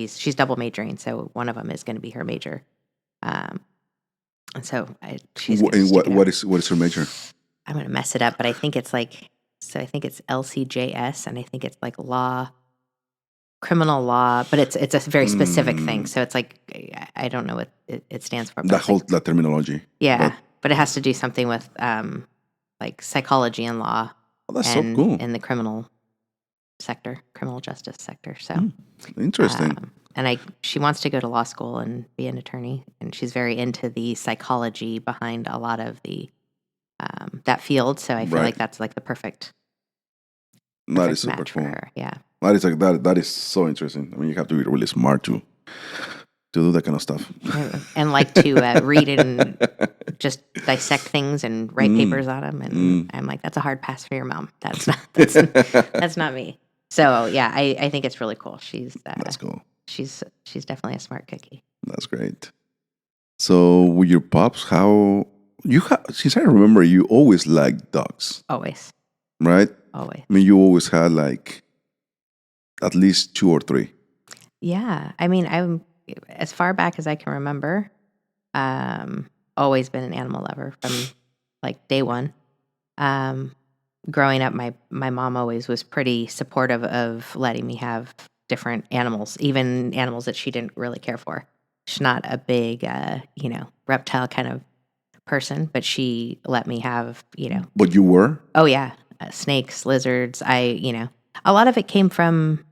she's double majoring, so one of them is going to be her major. And so she's going to stick it out. What is her major? I'm going to mess it up, but I think it's I think it's LCJS, and I think it's like criminal law, but it's a very specific thing. So it's like, I don't know what it stands for. That terminology. Yeah, but it has to do something with like psychology and law. Oh, that's so cool. In the criminal justice sector. So interesting. And she wants to go to law school and be an attorney, and she's very into the psychology behind a lot of the that field. So I feel like that's like the perfect that is super match cool. for her. Yeah, that is like that is so interesting. I mean, you have to be really smart to do that kind of stuff, and like to read and just dissect things and write papers on them. And I'm like, that's a hard pass for your mom. That's not me. So yeah, I think it's really cool. That's cool. She's definitely a smart cookie. That's great. So with your pups, how since I remember, you always liked dogs. Always. Right? Always. I mean, you always had like at least 2 or 3. Yeah. I mean, I'm as far back as I can remember, always been an animal lover from like day one. Growing up, my mom always was pretty supportive of letting me have different animals, even animals that she didn't really care for. She's not a big, reptile kind of person, but she let me have, But you were? Oh, yeah. Snakes, lizards. A lot of it came from,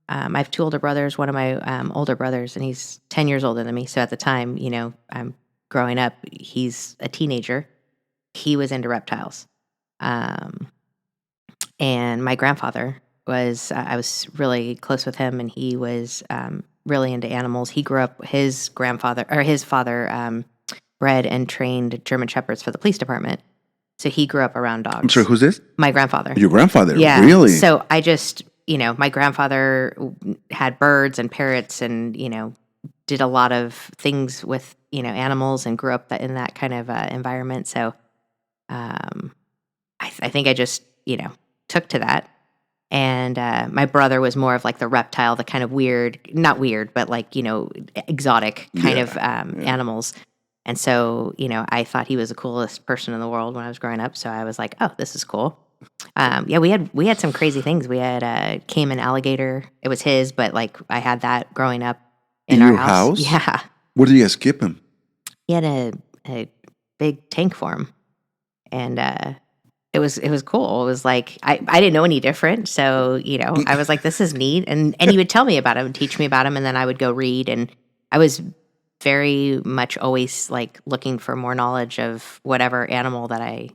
I have 2 older brothers. One of my older brothers, and he's 10 years older than me. So at the time, I'm growing up, he's a teenager. He was into reptiles. And my grandfather was, I was really close with him, and he was really into animals. He grew up, his father bred and trained German Shepherds for the police department. So he grew up around dogs. I'm sorry, who's this? My grandfather. Your grandfather? Yeah. Really? So I just, my grandfather had birds and parrots and, did a lot of things with, animals and grew up in that kind of environment. So I think I just, took to that. And my brother was more of like the reptile, the kind of weird, not weird, but like, exotic kind of animals. And so, I thought he was the coolest person in the world when I was growing up. So I was like, oh, this is cool. We had some crazy things. We had a caiman alligator. It was his, but like I had that growing up in our house. Yeah. Where did you guys keep him? He had a big tank for him. And it was cool. It was like I didn't know any different. So, I was like, this is neat. And he would tell me about him and teach me about him, and then I would go read, and I was very much always like looking for more knowledge of whatever animal that I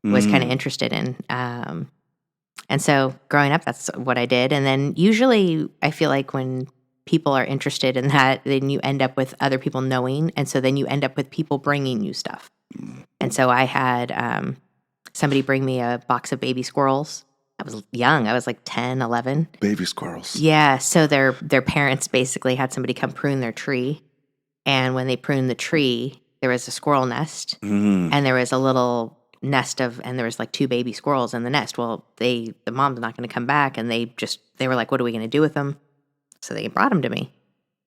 was kind of interested in. And so growing up, that's what I did. And then usually I feel like when people are interested in that, then you end up with other people knowing. And so then you end up with people bringing you stuff. And so I had somebody bring me a box of baby squirrels. I was young. I was like 10, 11. Baby squirrels. Yeah. So their parents basically had somebody come prune their tree. And when they pruned the tree, there was a squirrel nest, and there was a little nest and there was like 2 baby squirrels in the nest. Well, the mom's not going to come back, and they were like, what are we going to do with them? So they brought them to me.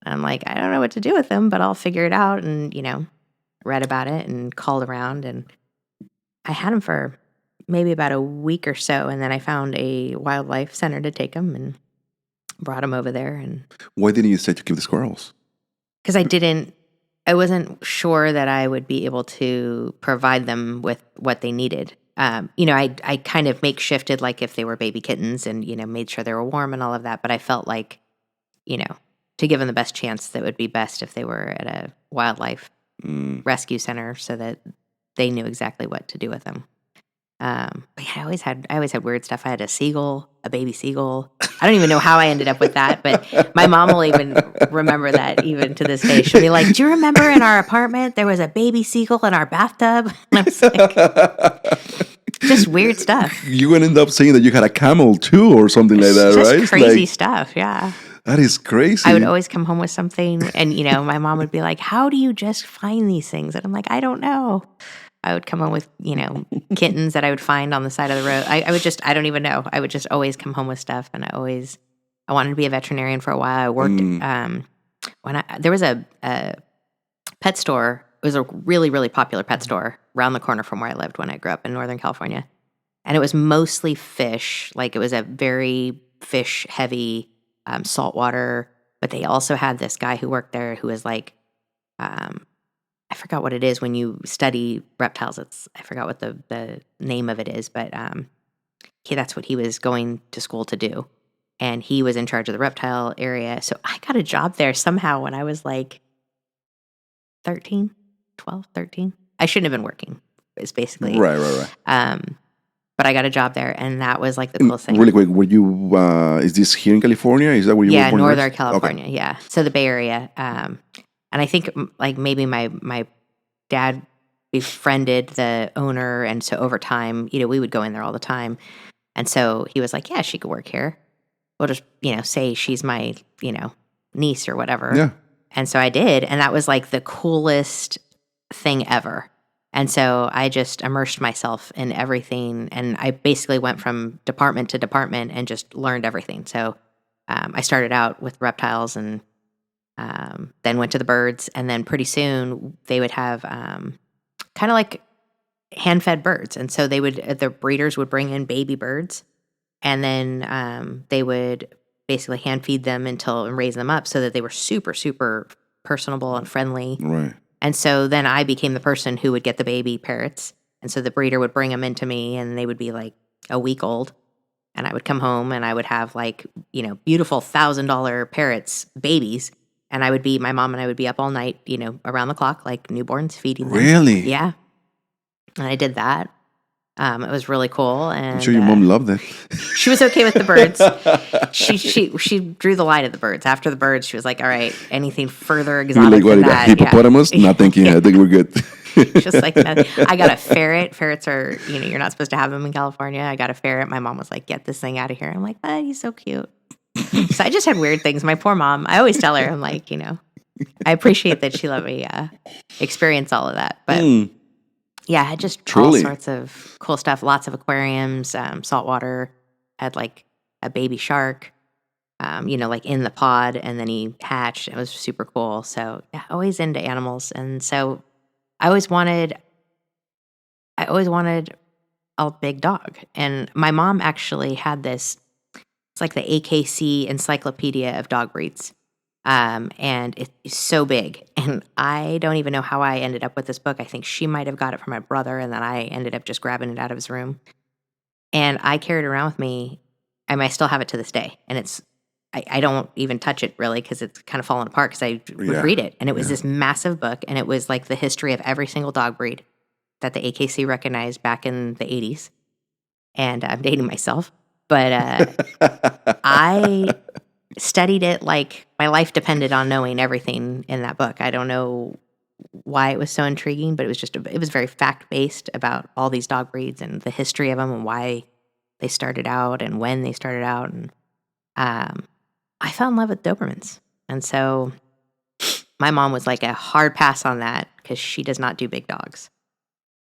And I'm like, I don't know what to do with them, but I'll figure it out. And, read about it and called around, and I had them for maybe about a week or so. And then I found a wildlife center to take them and brought them over there. And why didn't you say to keep the squirrels? Because I wasn't sure that I would be able to provide them with what they needed. I kind of makeshifted, like if they were baby kittens, and, made sure they were warm and all of that. But I felt like, to give them the best chance, that would be best if they were at a wildlife rescue center, so that they knew exactly what to do with them. But yeah, I always had weird stuff. I had a baby seagull. I don't even know how I ended up with that, but my mom will even remember that even to this day. She'll be like, do you remember in our apartment, there was a baby seagull in our bathtub? And I was like, just weird stuff. You would end up saying that you had a camel too, or something like that, just right? Crazy stuff. Yeah. That is crazy. I would always come home with something, and, my mom would be like, how do you just find these things? And I'm like, I don't know. I would come home with, kittens that I would find on the side of the road. I don't even know. I would just always come home with stuff. And I wanted to be a veterinarian for a while. I worked There was a pet store. It was a really, really popular pet store around the corner from where I lived when I grew up in Northern California. And it was mostly fish. Like, it was a very fish-heavy saltwater. But they also had this guy who worked there who was like, I forgot what it is when you study reptiles. I forgot what the name of it is, but that's what he was going to school to do. And he was in charge of the reptile area. So I got a job there somehow when I was like 13, 12, 13. I shouldn't have been working, is basically. Right. But I got a job there, and that was like the coolest thing. Really quick, were you, is this here in California? Is that where you were born? Northern California, okay. Yeah. So the Bay Area. And I think like maybe my dad befriended the owner, and so over time, we would go in there all the time. And so he was like, yeah, she could work here. We'll just, say she's my, niece or whatever. Yeah. And so I did. And that was like the coolest thing ever. And so I just immersed myself in everything. And I basically went from department to department and just learned everything. So I started out with reptiles and then went to the birds. And then pretty soon they would have kind of like hand-fed birds. And so the breeders would bring in baby birds. And then they would basically hand feed them and raise them up so that they were super, super personable and friendly. Right. And so then I became the person who would get the baby parrots. And so the breeder would bring them into me, and they would be like a week old. And I would come home and I would have like, beautiful $1,000 parrots, babies. And my mom and I would be up all night, around the clock, like newborns, feeding them. Really? Yeah. And I did that. It was really cool, and I'm sure your mom loved it. She was okay with the birds. She drew the line at the birds. After the birds, she was like, "All right, anything further exotic than that?" Hippopotamus? Yeah. No, thank you. I think we're good. Just like that. I got a ferret. Ferrets are, you're not supposed to have them in California. I got a ferret. My mom was like, "Get this thing out of here." I'm like, "Oh, he's so cute." So I just had weird things. My poor mom. I always tell her, I'm like, I appreciate that she let me experience all of that, but. Yeah, I had just all sorts of cool stuff. Lots of aquariums, saltwater. Had like a baby shark, like in the pod, and then he hatched. It was super cool. So yeah, always into animals, and so I always wanted a big dog. And my mom actually had this. It's like the AKC Encyclopedia of Dog Breeds. And it's so big. And I don't even know how I ended up with this book. I think she might have got it from my brother, and then I ended up just grabbing it out of his room. And I carried it around with me. I still have it to this day. And I don't even touch it really because it's kind of fallen apart because I would read it. And it was this massive book, and it was like the history of every single dog breed that the AKC recognized back in the 80s. And I'm dating myself. But I studied it like my life depended on knowing everything in that book. I don't know why it was so intriguing, but it was very fact-based about all these dog breeds and the history of them and why they started out and when they started out. And I fell in love with Dobermans. And so my mom was like a hard pass on that because she does not do big dogs.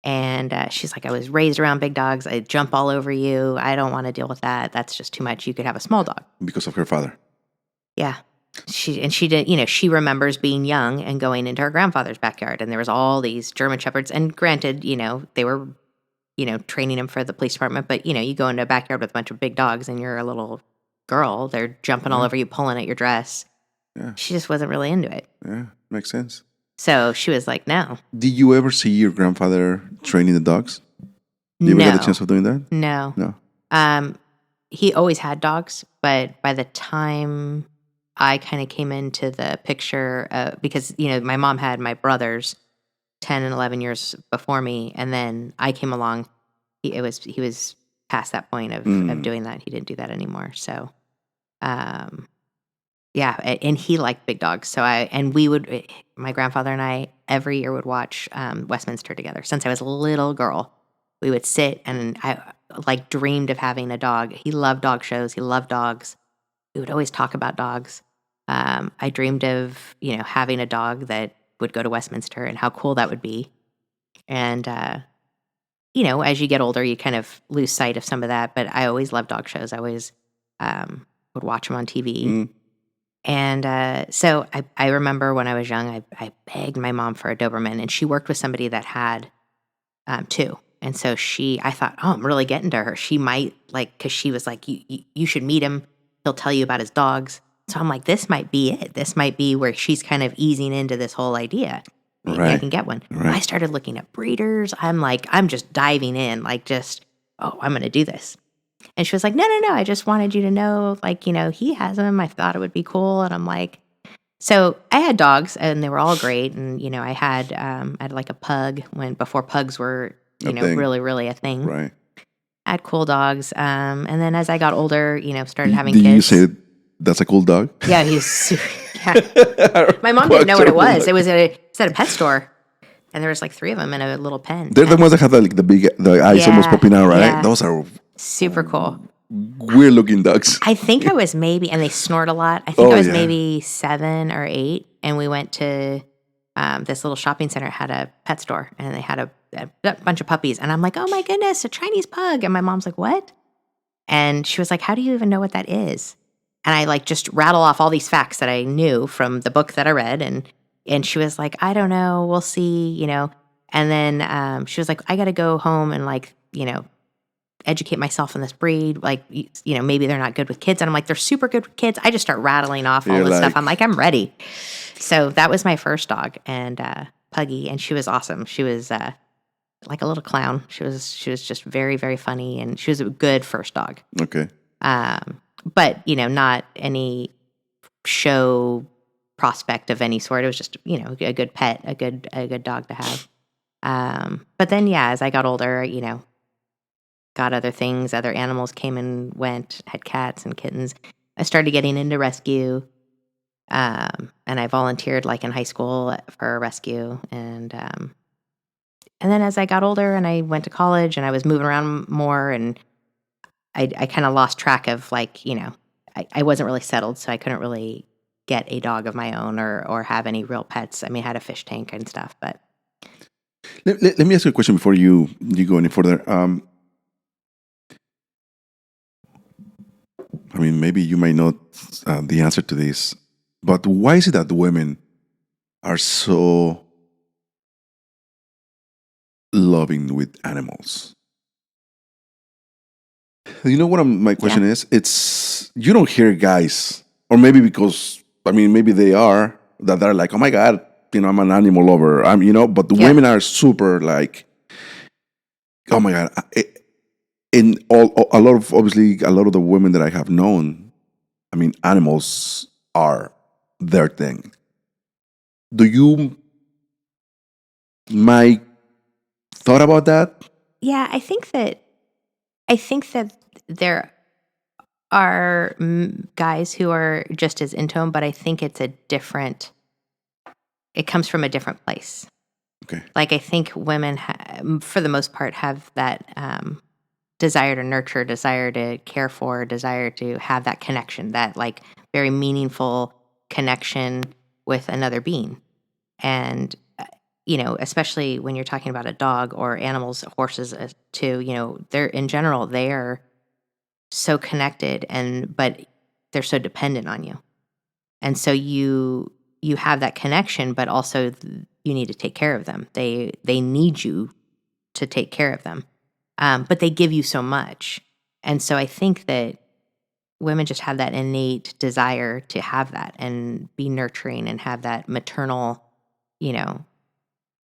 And she's like, I was raised around big dogs. I jump all over you. I don't want to deal with that. That's just too much. You could have a small dog. Because of her father. Yeah. She did, she remembers being young and going into her grandfather's backyard, and there was all these German Shepherds. And granted, they were, training them for the police department, but, you go into a backyard with a bunch of big dogs and you're a little girl, they're jumping all over you, pulling at your dress. Yeah. She just wasn't really into it. Yeah, makes sense. So she was like, no. Did you ever see your grandfather training the dogs? Did you ever get a chance of doing that? No. He always had dogs, but by the time I kind of came into the picture, because, my mom had my brothers 10 and 11 years before me, and then I came along. He was past that point of doing that. He didn't do that anymore. So, yeah, and he liked big dogs. So my grandfather and I every year would watch Westminster together. Since I was a little girl, we would sit, and I like dreamed of having a dog. He loved dog shows. He loved dogs. We would always talk about dogs. I dreamed of, having a dog that would go to Westminster and how cool that would be. And, as you get older, you kind of lose sight of some of that. But I always loved dog shows. I always would watch them on TV. And so I remember when I was young, I begged my mom for a Doberman, and she worked with somebody that had two. And so I thought, oh, I'm really getting to her. She might because she was like, you should meet him. He'll tell you about his dogs. So I'm like, this might be it. This might be where she's kind of easing into this whole idea. Maybe I can get one. Right. I started looking at breeders. I'm just diving in, I'm going to do this. And she was like, no, no, no. I just wanted you to know, he has them. I thought it would be cool. And I'm like, so I had dogs and they were all great. And, I had like a pug before pugs were, really, really a thing. Right. I had cool dogs. And then as I got older, started having Did kids. you say that's a cool dog? Yeah, yeah. My mom didn't know what it was. It was at a pet store. And there was like 3 of them in a little pen. They're the ones that have the eyes almost popping out, right? Yeah. Those are super cool. Weird looking dogs. I think I was maybe, and they snort a lot. I think I was maybe 7 or 8, and we went to this little shopping center. It had a pet store, and they had a bunch of puppies. And I'm like, oh my goodness, a Chinese pug. And my mom's like, what? And she was like, how do you even know what that is? And I just rattle off all these facts that I knew from the book that I read, and she was like, I don't know, we'll see, And then she was like, I got to go home and educate myself on this breed. Maybe they're not good with kids. And I'm like, they're super good with kids. I just start rattling off all this stuff. I'm like, I'm ready. So that was my first dog, and Puggy, and she was awesome. She was like a little clown. She was just very, very funny, and she was a good first dog. Okay. But not any show prospect of any sort. It was just a good pet, a good dog to have. But then as I got older, got other things, other animals came and went, had cats and kittens. I started getting into rescue. And I volunteered in high school for a rescue. And then as I got older and I went to college and I was moving around more, and I kind of lost track of I wasn't really settled, so I couldn't really get a dog of my own or have any real pets. I mean, I had a fish tank and stuff, but. Let me ask you a question before you go any further. I mean, maybe you might know the answer to this, but why is it that women are so loving with animals? You know what my question is? It's, you don't hear guys, or maybe because, maybe they are, that they're like, oh my God, I'm an animal lover. But the women are super oh my God. A lot of the women that I have known, animals are their thing. Do you thought about that? Yeah, I think that there are guys who are just as into them, but I think it comes from a different place. Okay. I think women, for the most part, have that desire to nurture, desire to care for, desire to have that connection, that very meaningful connection with another being. And, especially when you're talking about a dog or animals, horses too, they're in general, they are so connected but they're so dependent on you. And so you have that connection, but also you need to take care of them. They need you to take care of them. But they give you so much. And so I think that women just have that innate desire to have that and be nurturing and have that maternal,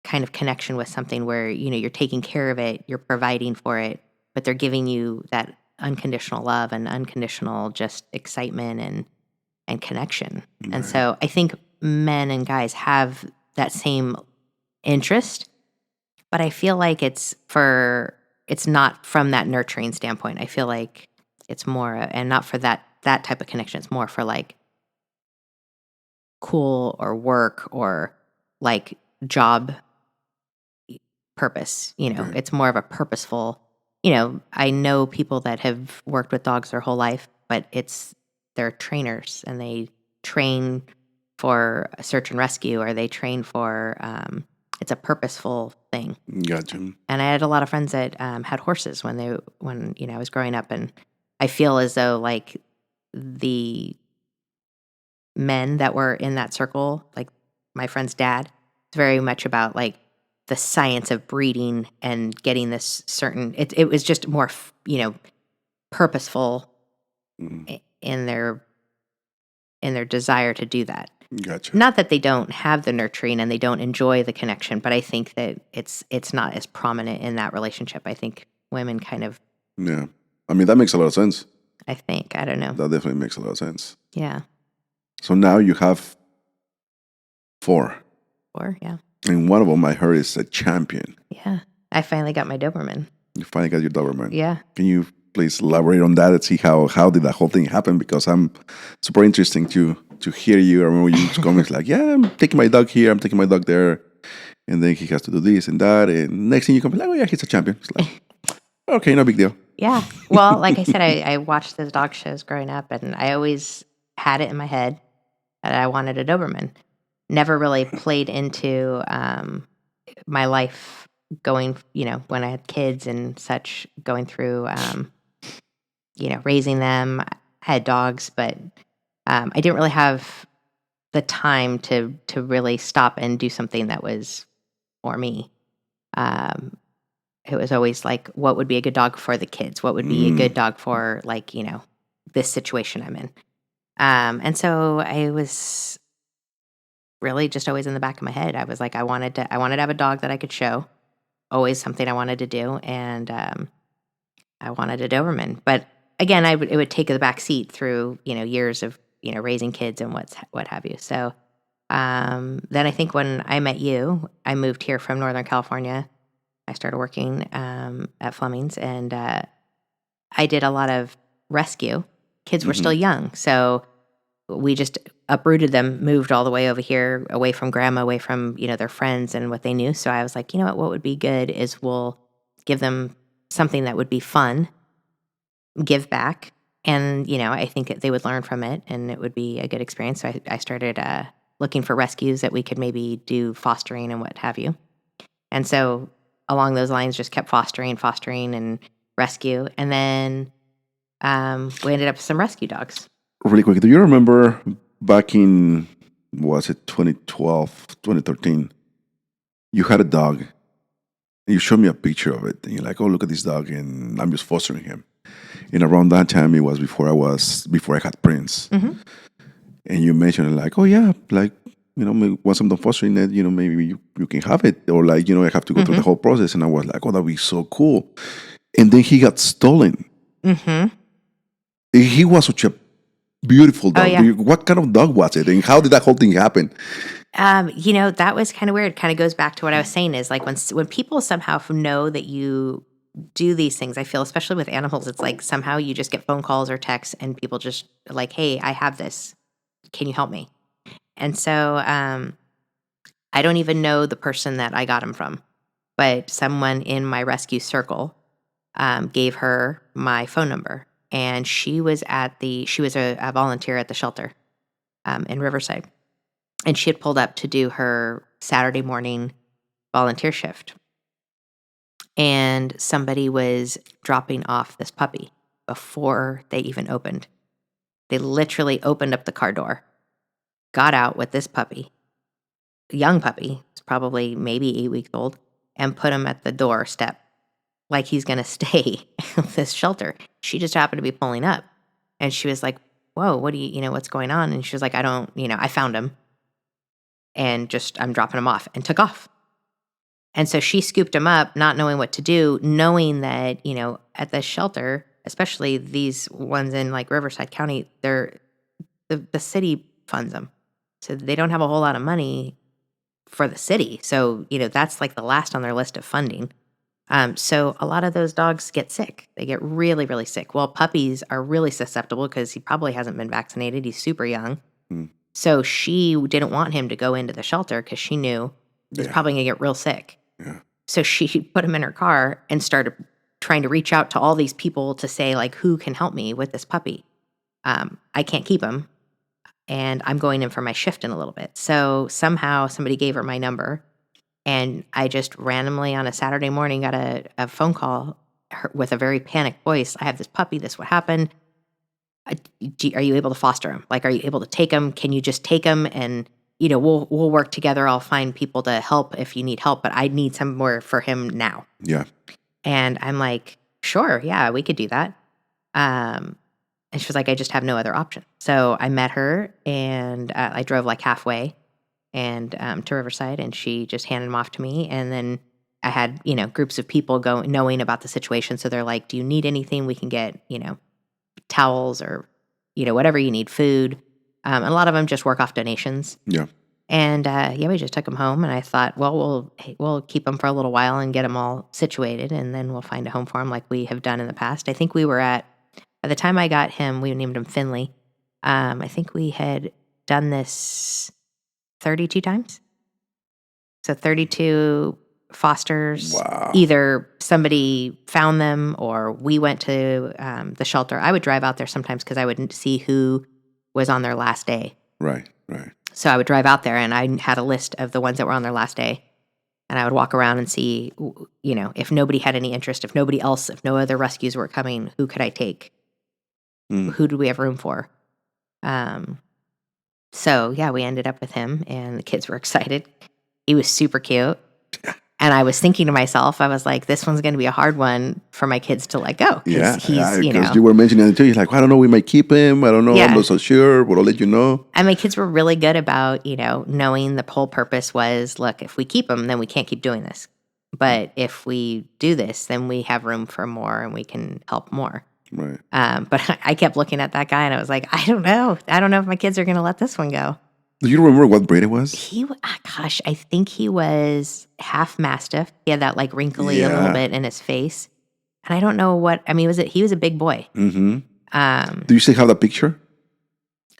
kind of connection with something where, you're taking care of it, you're providing for it, but they're giving you that unconditional love and unconditional just excitement and connection. Right. And so I think men and guys have that same interest, but I feel like it's not from that nurturing standpoint. I feel like it's more, and not for that type of connection. It's more for cool or work or job purpose. Right. It's more of a purposeful, I know people that have worked with dogs their whole life, but they're trainers and they train for search and rescue, or they train for, it's a purposeful thing. Gotcha. And I had a lot of friends that had horses when I was growing up, and I feel as though the men that were in that circle, like my friend's dad. It's very much about like the science of breeding and getting this certain. It was just more, purposeful Mm, in their desire to do that. gotcha. Not that they don't have the nurturing and they don't enjoy the connection, but I think that it's not as prominent in that relationship. I think women kind of, Yeah. I mean, that makes a lot of sense. I don't know. That definitely makes a lot of sense. Yeah. So now you have 4. Or, yeah. And one of them I heard is a champion. Yeah. I finally got my Doberman. You finally got your Doberman. Yeah. Can you please elaborate on that and see how did that whole thing happen? Because I'm super interesting to hear you. I remember you comments like, yeah, I'm taking my dog here, I'm taking my dog there. And then he has to do this and that. And next thing you come like, oh yeah, he's a champion. It's like, okay, no big deal. Yeah. Well, like I said, I watched those dog shows growing up, and I always had it in my head that I wanted a Doberman. Never really played into my life going, when I had kids and such, going through, raising them. I had dogs, but I didn't really have the time to really stop and do something that was for me. Um, it was always like, what would be a good dog for the kids? What would be a good dog for, like, this situation I'm in? And so I was really just always in the back of my head. I was like, I wanted to have a dog that I could show. Always something I wanted to do, and I wanted a Doberman. But again, it would take the back seat through years of raising kids and what have you. So then I think when I met you, I moved here from Northern California. I started working at Fleming's, and I did a lot of rescue. Kids were still young, so we just uprooted them, moved all the way over here, away from grandma, away from their friends and what they knew. So I was like, what would be good is we'll give them something that would be fun, give back, and I think that they would learn from it, and it would be a good experience. So I started looking for rescues that we could maybe do fostering and what have you. And so along those lines, just kept fostering, and rescue. And then we ended up with some rescue dogs. Really quick, do you remember back in, was it 2012, 2013, you had a dog, and you showed me a picture of it, and you're like, oh, look at this dog, and I'm just fostering him. And around that time, it was before I had Prince. Mm-hmm. And you mentioned like, oh yeah, like, once I'm done fostering it, maybe you can have it. Or like, I have to go through the whole process. And I was like, oh, that'd be so cool. And then he got stolen. Mm-hmm. He was such a beautiful dog. Oh, yeah. What kind of dog was it? And how did that whole thing happen? That was kind of weird. Kind of goes back to what I was saying is like when people somehow know that you do these things, I feel, especially with animals, it's like somehow you just get phone calls or texts and people just like, hey, I have this. Can you help me? And so I don't even know the person that I got him from, but someone in my rescue circle gave her my phone number. And she was a volunteer at the shelter in Riverside. And she had pulled up to do her Saturday morning volunteer shift. And somebody was dropping off this puppy before they even opened. They literally opened up the car door, got out with this puppy, a young puppy, it's probably maybe 8 weeks old, and put him at the doorstep like he's going to stay at this shelter. She just happened to be pulling up. And she was like, whoa, what do what's going on? And she was like, I found him. And I'm dropping him off, and took off. And so she scooped him up, not knowing what to do, knowing that, at the shelter, especially these ones in like Riverside County, the city funds them. So they don't have a whole lot of money for the city. So, that's like the last on their list of funding. So a lot of those dogs get sick. They get really, really sick. Well, puppies are really susceptible because he probably hasn't been vaccinated. He's super young. Mm. So she didn't want him to go into the shelter because she knew he was probably going to get real sick. Yeah. So she put him in her car and started trying to reach out to all these people to say, like, who can help me with this puppy? I can't keep him, and I'm going in for my shift in a little bit. So somehow somebody gave her my number, and I just randomly on a Saturday morning got a phone call with a very panicked voice. I have this puppy. This what happened. Are you able to foster them? Like, are you able to take them? Can you just take them and, we'll work together. I'll find people to help if you need help, but I need somewhere for him now. Yeah. And I'm like, sure, yeah, we could do that. And she was like, I just have no other option. So I met her and I drove like halfway and to Riverside, and she just handed them off to me. And then I had, groups of people knowing about the situation. So they're like, do you need anything? We can get, towels or, whatever you need, food. And a lot of them just work off donations. Yeah. And we just took them home. And I thought, well, we'll keep them for a little while and get them all situated, and then we'll find a home for them like we have done in the past. I think we were by the time I got him, we named him Finley. I think we had done this 32 times. So 32 fosters. Wow. Either somebody found them or we went to the shelter. I would drive out there sometimes because I would see who was on their last day. Right. So I would drive out there and I had a list of the ones that were on their last day. And I would walk around and see, if nobody had any interest, if no other rescues were coming, who could I take? Who do we have room for? So yeah, we ended up with him and the kids were excited. He was super cute. And I was thinking to myself, I was like, this one's going to be a hard one for my kids to let go. Yeah, because you were mentioning it too. You're like, I don't know, we might keep him. I don't know. Yeah. I'm not so sure, but I'll let you know. And my kids were really good about, knowing the whole purpose was, look, if we keep him, then we can't keep doing this. But if we do this, then we have room for more and we can help more. Right. But I kept looking at that guy and I was like, I don't know. I don't know if my kids are going to let this one go. Do you remember what breed it was? I think he was half Mastiff. He had that like wrinkly a little bit in his face. And I don't know he was a big boy. Mm-hmm. Do you still have that picture?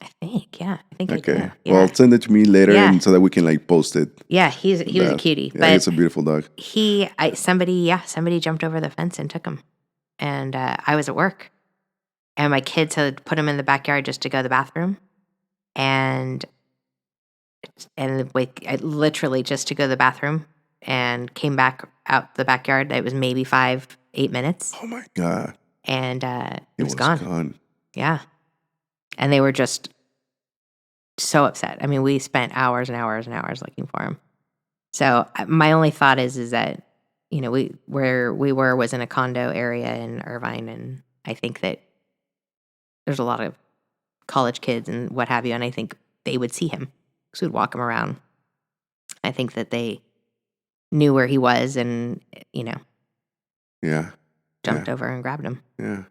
I think, yeah. I do. Okay. Yeah. Well, send it to me later and so that we can like post it. Yeah, he was a cutie. Yeah, but it's a beautiful dog. Somebody jumped over the fence and took him. And I was at work. And my kids had put him in the backyard just to go to the bathroom. And I literally just to go to the bathroom and came back out the backyard. It was maybe 5-8 minutes. Oh my God. And it was gone. Yeah. And they were just so upset. I mean, we spent hours and hours and hours looking for him. So my only thought is that, where we were was in a condo area in Irvine. And I think that there's a lot of college kids and what have you. And I think they would see him. So we'd walk him around. I think that they knew where he was and, jumped over and grabbed him. Yeah.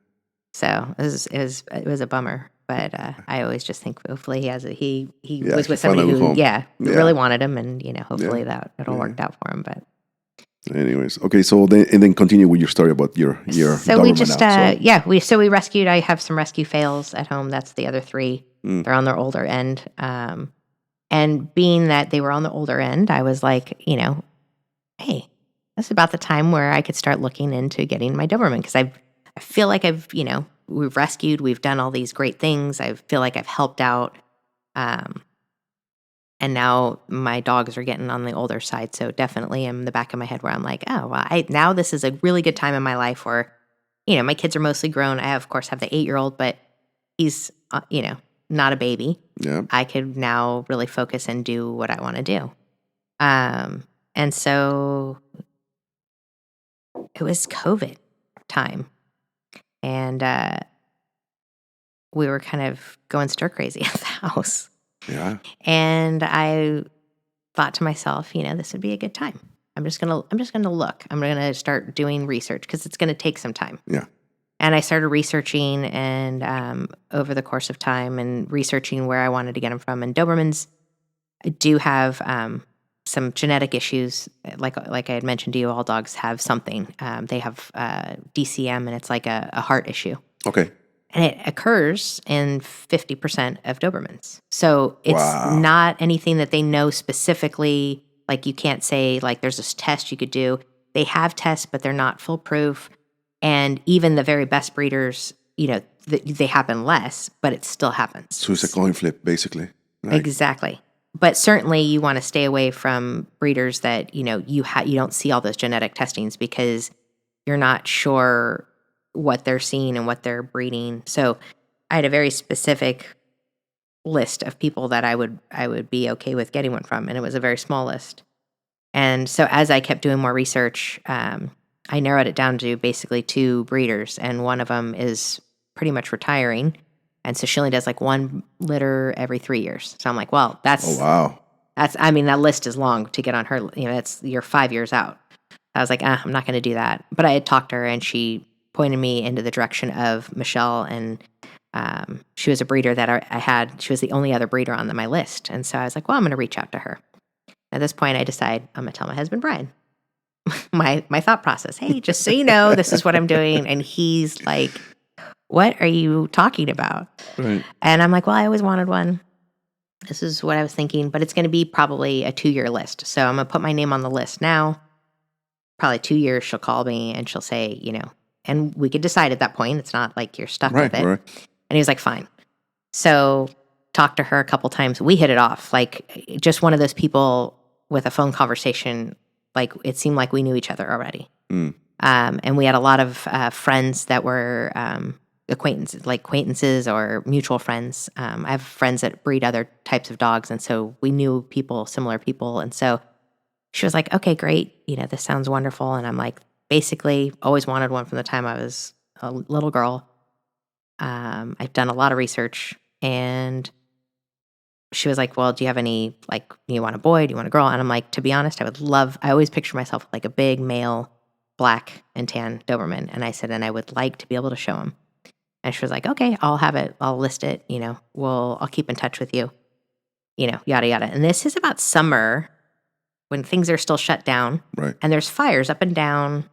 So it was a bummer. But I always just think hopefully he was with somebody who really wanted him, and hopefully that it all worked out for him. But anyways, okay. So then continue with your story about your. So we just we rescued. I have some rescue fails at home. That's the other 3. They're on their older end. And being that they were on the older end, I was like, hey, that's about the time where I could start looking into getting my Doberman, because I feel like we've rescued, we've done all these great things. I feel like I've helped out. And now my dogs are getting on the older side. So definitely in the back of my head where I'm like, oh, well, now this is a really good time in my life where, my kids are mostly grown. I, of course, have the 8-year-old, but he's, not a baby. Yeah. I could now really focus and do what I want to do. And so it was COVID time. And we were kind of going stir crazy at the house. Yeah. And I thought to myself, this would be a good time. I'm just gonna look. I'm gonna start doing research because it's gonna take some time. Yeah. And I started researching, and over the course of time, and researching where I wanted to get them from. And Dobermans do have some genetic issues, like I had mentioned to you. All dogs have something. They have DCM, and it's like a heart issue. Okay. And it occurs in 50% of Dobermans. So it's not anything that they know specifically. Like you can't say like there's this test you could do. They have tests, but they're not foolproof. And even the very best breeders, they happen less, but it still happens. So it's a coin flip, basically. Right? Exactly. But certainly you want to stay away from breeders that, you don't see all those genetic testings because you're not sure what they're seeing and what they're breeding. So I had a very specific list of people that I would be okay with getting one from, and it was a very small list. And so as I kept doing more research, I narrowed it down to basically 2 breeders, and one of them is pretty much retiring, and so she only does like 1 litter every 3 years. So I'm like, well, Oh, wow. I mean, that list is long to get on her. You're 5 years out. I was like, I'm not going to do that. But I had talked to her, and she pointed me into the direction of Michelle, and she was a breeder that I had. She was the only other breeder on my list, and so I was like, well, I'm going to reach out to her. At this point, I decide I'm going to tell my husband, Brian, my thought process. Hey, just so you know, this is what I'm doing. And he's like, what are you talking about? Right. And I'm like, well, I always wanted one. This is what I was thinking, but it's going to be probably a 2-year list. So I'm going to put my name on the list now. Probably 2 years, she'll call me and she'll say, and we could decide at that point. It's not like you're stuck with it. Right. And he was like, fine. So talked to her a couple times. We hit it off. Like just one of those people with a phone conversation, like it seemed like we knew each other already. And we had a lot of friends that were acquaintances or mutual friends. I have friends that breed other types of dogs, and so we knew similar people. And so she was like, okay, great. This sounds wonderful. And I'm like, basically always wanted one from the time I was a little girl. I've done a lot of research, and she was like, well, do you have any, like, do you want a boy? Do you want a girl? And I'm like, to be honest, I always picture myself like a big male, black and tan Doberman. And I said, and I would like to be able to show him. And she was like, okay, I'll have it. I'll list it. I'll keep in touch with you, yada, yada. And this is about summer when things are still shut down. Right. And there's fires up and down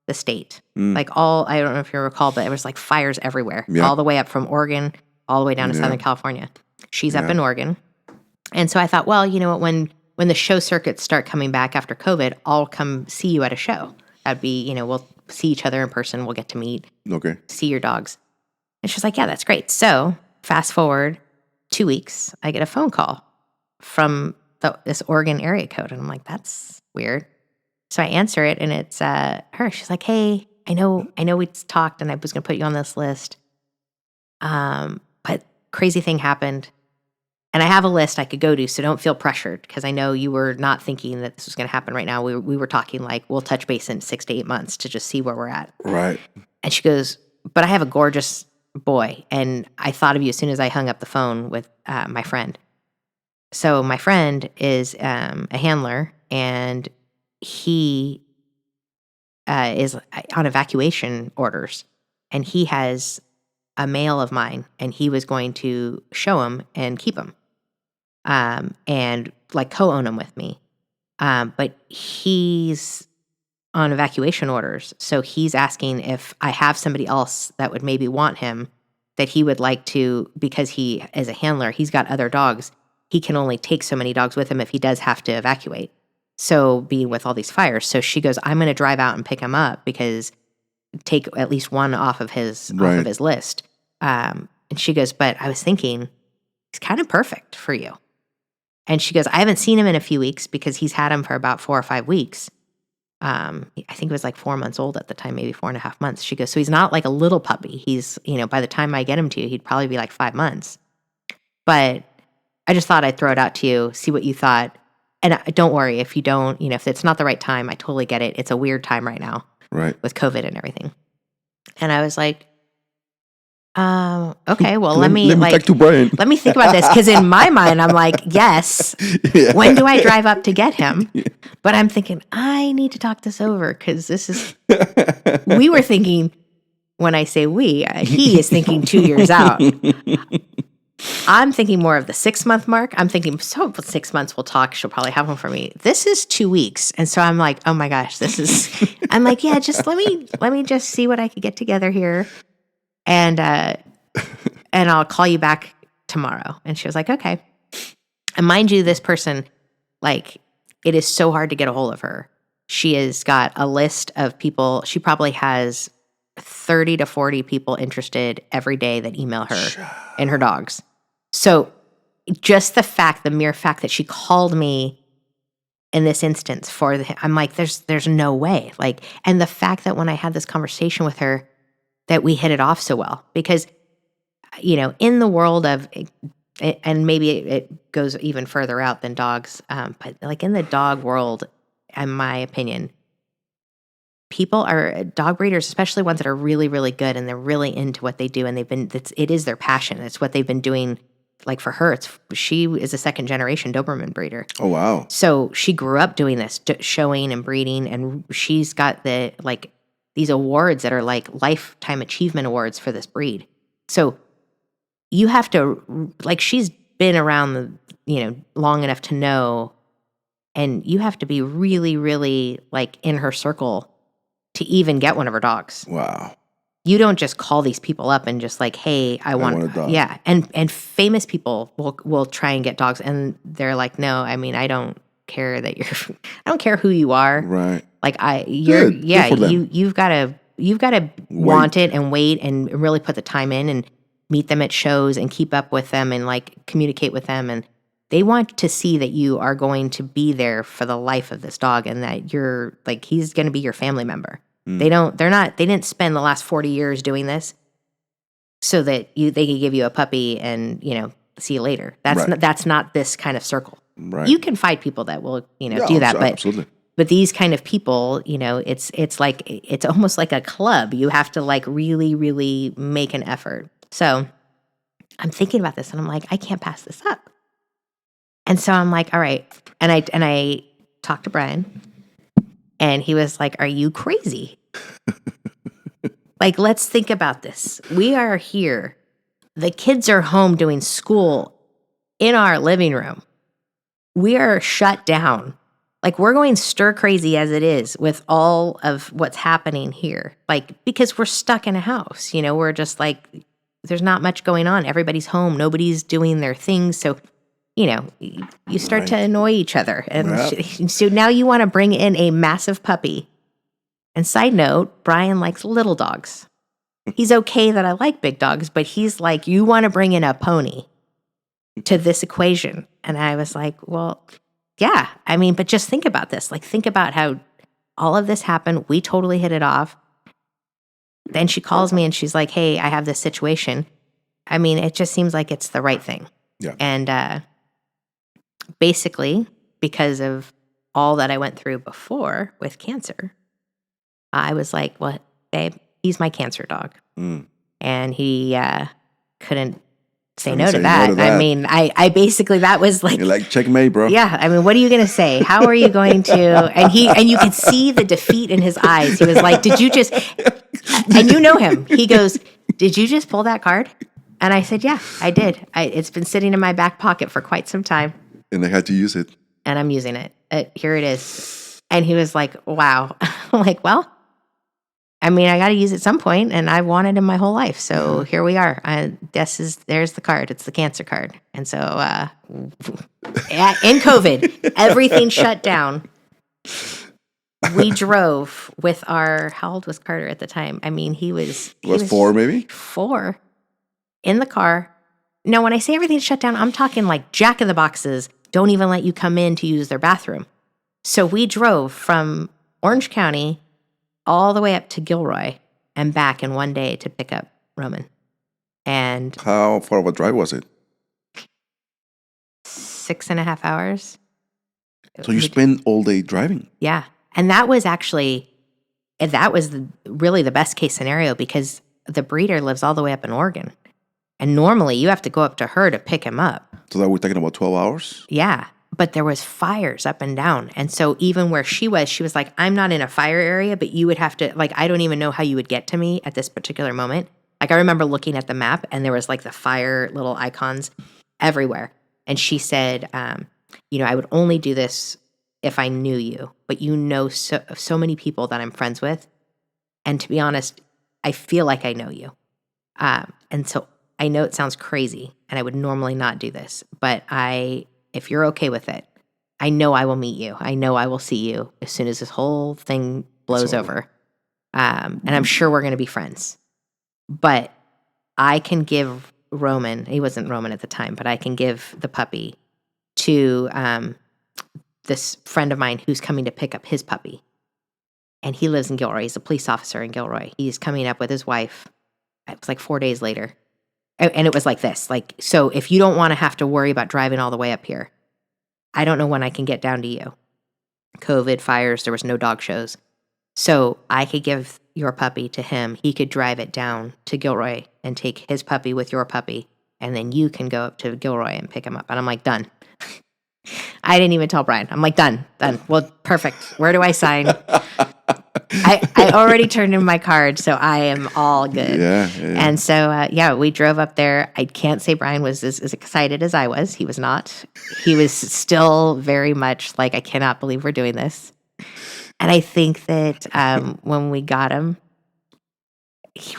the state. I don't know if you recall, but it was like fires everywhere, all the way up from Oregon, all the way down to Southern California. She's up in Oregon. And so I thought, well, you know what, when the show circuits start coming back after COVID, I'll come see you at a show. That'd be, we'll see each other in person. We'll get to meet, see your dogs. And she's like, yeah, that's great. So fast forward 2 weeks, I get a phone call from this Oregon area code. And I'm like, that's weird. So I answer it, and it's her. She's like, hey, I know we talked, and I was going to put you on this list. But crazy thing happened. And I have a list I could go to, so don't feel pressured, because I know you were not thinking that this was going to happen right now. We were talking like we'll touch base in 6 to 8 months to just see where we're at. Right. And she goes, but I have a gorgeous boy, and I thought of you as soon as I hung up the phone with my friend. So my friend is a handler, and he is on evacuation orders, and he has a male of mine, and he was going to show him and keep him, and like co-own him with me. But he's on evacuation orders, so he's asking if I have somebody else that would maybe want him, that he would like to, because he is a handler, he's got other dogs. He can only take so many dogs with him if he does have to evacuate. So being with all these fires. So she goes, I'm going to drive out and pick him up, because take at least one off of his list. And she goes, but I was thinking he's kind of perfect for you. And she goes, I haven't seen him in a few weeks, because he's had him for about 4 or 5 weeks. I think it was like 4 months old at the time, maybe 4.5 months. She goes, so he's not like a little puppy. He's, by the time I get him to you, he'd probably be like 5 months. But I just thought I'd throw it out to you, see what you thought. And don't worry if you don't, if it's not the right time, I totally get it. It's a weird time right now, right, with COVID and everything. And I was like, okay, well, let me talk to Brian. Let me think about this, because in my mind, I'm like, yes. Yeah. When do I drive up to get him? Yeah. But I'm thinking, I need to talk this over, because this is. We were thinking, when I say we, he is thinking 2 years out. I'm thinking more of the 6-month mark. I'm thinking, so 6 months we'll talk. She'll probably have one for me. This is 2 weeks. And so I'm like, oh my gosh, I'm like, yeah, just let me just see what I could get together here. And I'll call you back tomorrow. And she was like, okay. And mind you, this person, like, it is so hard to get a hold of her. She has got a list of people. She probably has 30 to 40 people interested every day that email her and her dogs. So just the mere fact that she called me in this instance I'm like, there's no way. Like, and the fact that when I had this conversation with her, that we hit it off so well, because in the world of, and maybe it goes even further out than dogs, but like in the dog world, in my opinion, people are dog breeders, especially ones that are really, really good and they're really into what they do, and it is their passion. It's what they've been doing. Like for her, she is a second generation Doberman breeder. Oh, wow. So she grew up doing this, showing and breeding, and she's got these awards that are like lifetime achievement awards for this breed. So you have to, like, she's been around, long enough to know, and you have to be really, really like in her circle to even get one of her dogs. Wow. You don't just call these people up and just like, hey, I want a dog. Yeah. And famous people will try and get dogs, and they're like, no, I mean, I don't care that I don't care who you are. Right. Like Good for them. you've gotta want it and wait and really put the time in and meet them at shows and keep up with them and like communicate with them, and they want to see that you are going to be there for the life of this dog and that you're like, he's going to be your family member. They didn't spend the last 40 years doing this so that they could give you a puppy and, see you later. That's not this kind of circle. Right. You can find people that will, do that, absolutely. But these kind of people, it's like, it's almost like a club. You have to like really, really make an effort. So I'm thinking about this and I'm like, I can't pass this up. And so I'm like, all right. And I talked to Brian, and he was like, are you crazy? Like, let's think about this. We are here. The kids are home doing school in our living room. We are shut down. Like, we're going stir crazy as it is with all of what's happening here. Like, because we're stuck in a house, we're just like, there's not much going on. Everybody's home. Nobody's doing their things. So, you start to annoy each other. And so now you want to bring in a massive puppy. And side note, Brian likes little dogs. He's okay that I like big dogs, but he's like, you want to bring in a pony to this equation. And I was like, well, yeah. I mean, but just think about this. Like, think about how all of this happened. We totally hit it off. Then she calls me and she's like, hey, I have this situation. I mean, it just seems like it's the right thing. Yeah. And basically, because of all that I went through before with cancer, I was like, well, babe, he's my cancer dog. And he couldn't say no to that. I mean, I basically, that was like... You're like, checkmate, bro. Yeah. I mean, what are you going to say? How are you going to... And you could see the defeat in his eyes. He was like, did you just... And you know him. He goes, did you just pull that card? And I said, yeah, I did. It's been sitting in my back pocket for quite some time. And I had to use it. And I'm using it. Here it is. And he was like, wow. I'm like, well... I mean, I got to use it at some point, and I've wanted him my whole life. So here we are. There's the card. It's the cancer card. And so in COVID, everything shut down. We drove with how old was Carter at the time? I mean, he was 4 maybe? 4 in the car. Now, when I say everything shut down, I'm talking like Jack in the Boxes don't even let you come in to use their bathroom. So we drove from Orange County all the way up to Gilroy and back in one day to pick up Roman. And how far of a drive was it? 6.5 hours. So you spent all day driving? Yeah. And that was really the best case scenario, because the breeder lives all the way up in Oregon. And normally you have to go up to her to pick him up. So that we're talking about 12 hours? Yeah. But there was fires up and down. And so even where she was like, I'm not in a fire area, but you would have to, like, I don't even know how you would get to me at this particular moment. Like, I remember looking at the map and there was like the fire little icons everywhere. And she said, I would only do this if I knew you, but so many people that I'm friends with. And to be honest, I feel like I know you. And so I know it sounds crazy and I would normally not do this, but if you're okay with it, I know I will meet you. I know I will see you as soon as this whole thing blows over. And I'm sure we're going to be friends. But I can give Roman, he wasn't Roman at the time, but I can give the puppy to this friend of mine who's coming to pick up his puppy. And he lives in Gilroy. He's a police officer in Gilroy. He's coming up with his wife. It was like 4 days later. And it was like this, like, so if you don't want to have to worry about driving all the way up here, I don't know when I can get down to you. COVID, fires, there was no dog shows. So I could give your puppy to him. He could drive it down to Gilroy and take his puppy with your puppy. And then you can go up to Gilroy and pick him up. And I'm like, done. I didn't even tell Brian. I'm like, done. Well, perfect. Where do I sign? I already turned in my card, so I am all good. Yeah. And so, we drove up there. I can't say Brian was as excited as I was. He was not. He was still very much like, I cannot believe we're doing this. And I think that when we got him,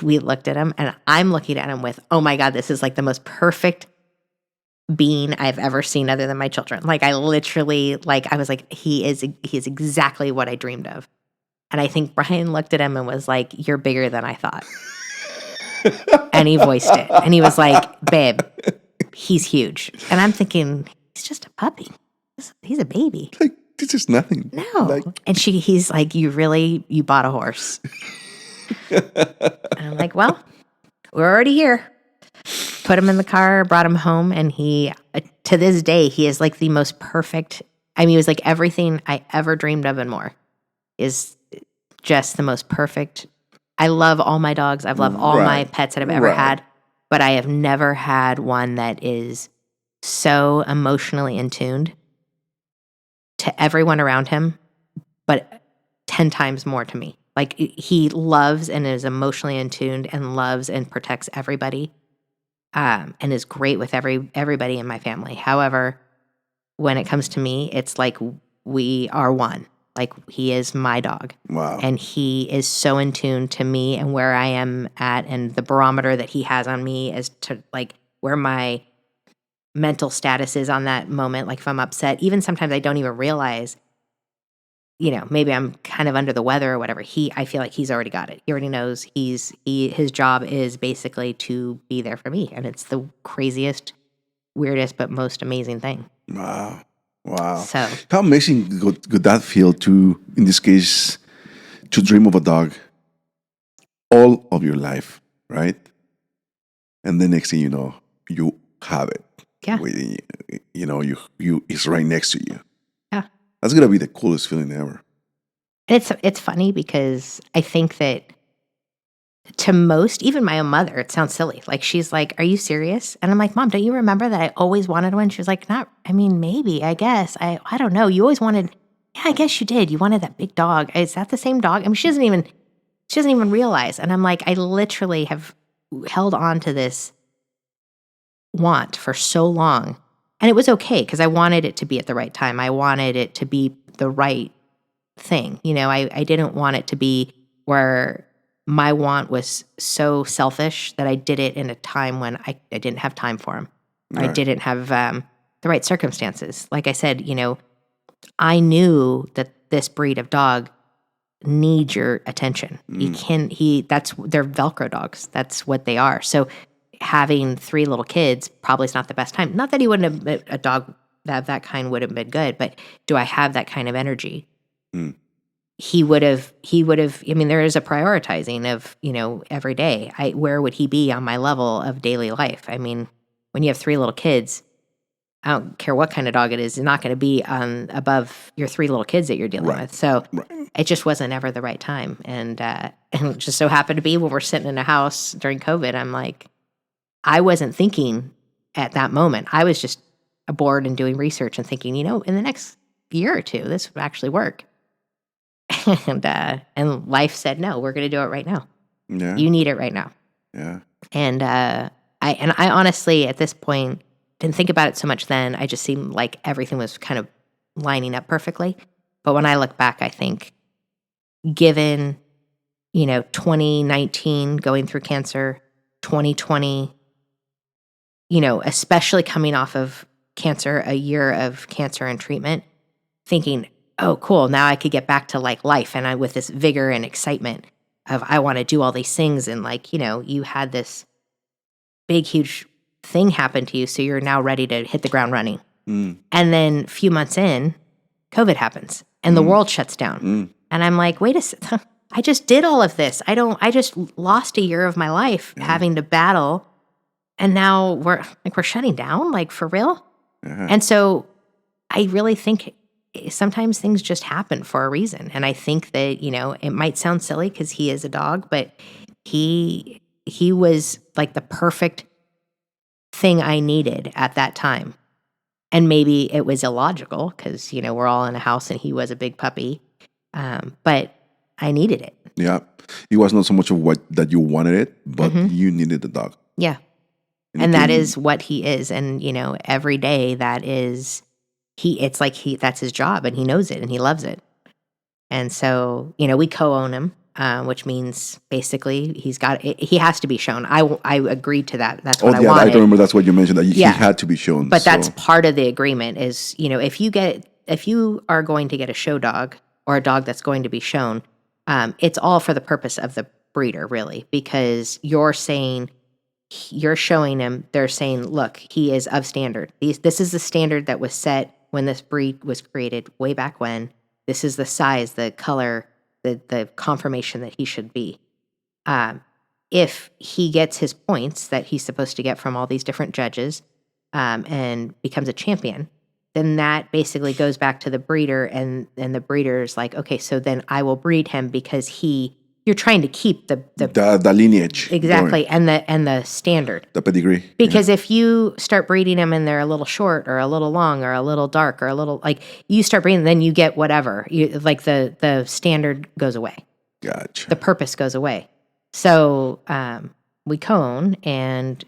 we looked at him, and I'm looking at him with, oh my God, this is like the most perfect being I've ever seen other than my children. Like, I literally, I was like, he is exactly what I dreamed of. And I think Brian looked at him and was like, you're bigger than I thought. And he voiced it. And he was like, babe, he's huge. And I'm thinking, he's just a puppy. He's a baby. Like, this is nothing. No. And he's like, you bought a horse. And I'm like, well, we're already here. Put him in the car, brought him home. And he, to this day, he is like the most perfect. I mean, he was like everything I ever dreamed of and more. Is just the most perfect. I love all my dogs. I've loved all my pets that I've ever had, but I have never had one that is so emotionally in tuned to everyone around him, but 10 times more to me. Like, he loves and is emotionally in tuned and loves and protects everybody, and is great with everybody in my family. However, when it comes to me, it's like we are one. Like, he is my dog. Wow. And he is so in tune to me and where I am at, and the barometer that he has on me as to, like, where my mental status is on that moment. Like, if I'm upset, even sometimes I don't even realize, maybe I'm kind of under the weather or whatever. I feel like he's already got it. He already knows his job is basically to be there for me. And it's the craziest, weirdest, but most amazing thing. Wow. So, how amazing could that feel to, in this case, to dream of a dog all of your life, right? And the next thing you know, you have it. Yeah. Within you. It's right next to you. Yeah. That's going to be the coolest feeling ever. It's funny because I think that to most, even my own mother, it sounds silly. Like, she's like, are you serious? And I'm like, Mom, don't you remember that I always wanted one? She was like, maybe, I guess. I don't know. You always wanted, yeah, I guess you did. You wanted that big dog. Is that the same dog? I mean, she doesn't even realize. And I'm like, I literally have held on to this want for so long. And it was okay because I wanted it to be at the right time. I wanted it to be the right thing. I didn't want it to be where my want was so selfish that I did it in a time when I didn't have time for him. Right. I didn't have the right circumstances. Like I said, I knew that this breed of dog needs your attention. They're Velcro dogs. That's what they are. So having 3 little kids probably is not the best time. Not that he wouldn't have been a dog that kind would have been good, but do I have that kind of energy? He would have, I mean, there is a prioritizing of, every day. Where would he be on my level of daily life? I mean, when you have 3 little kids, I don't care what kind of dog it is, it's not going to be above your 3 little kids that you're dealing with. So it just wasn't ever the right time. And it just so happened to be when we're sitting in a house during COVID, I'm like, I wasn't thinking at that moment. I was just bored and doing research and thinking, in the next year or 2, this would actually work. And life said, no, we're going to do it right now. Yeah. You need it right now. Yeah. And I honestly, at this point, didn't think about it so much then. I just seemed like everything was kind of lining up perfectly. But when I look back, I think given, 2019 going through cancer, 2020, especially coming off of cancer, a year of cancer and treatment, thinking, oh, cool, now I could get back to life. And with this vigor and excitement of, I want to do all these things. And you had this big, huge thing happen to you. So you're now ready to hit the ground running. And then a few months in, COVID happens and the world shuts down. And I'm like, wait a second, I just did all of this. I just lost a year of my life having to battle And now we're shutting down, like, for real? And so I really think sometimes things just happen for a reason. And I think that, it might sound silly because he is a dog, but he was like the perfect thing I needed at that time. And maybe it was illogical because, we're all in a house and he was a big puppy. But I needed it. Yeah. It was not so much of what that you wanted it, but you needed the dog. Yeah. And that is what he is. And, every day that is, that's his job and he knows it and he loves it. And so, we co-own him, which means basically he has to be shown. I agreed to that. That's what I wanted. I remember that's what you mentioned, that he had to be shown. But that's part of the agreement is, if you are going to get a show dog or a dog that's going to be shown, it's all for the purpose of the breeder, really, because you're showing him, they're saying, look, he is of standard. This is the standard that was set when this breed was created way back when. This is the size, the color, the confirmation that he should be. If he gets his points that he's supposed to get from all these different judges and becomes a champion, then that basically goes back to the breeder, and the breeder's like, okay, so then I will breed him because you're trying to keep the lineage. Exactly, going. and the standard. The pedigree. Because if you start breeding them and they're a little short or a little long or a little dark or a little, like, you start breeding, then you get whatever. The standard goes away. Gotcha. The purpose goes away. So we co-own, and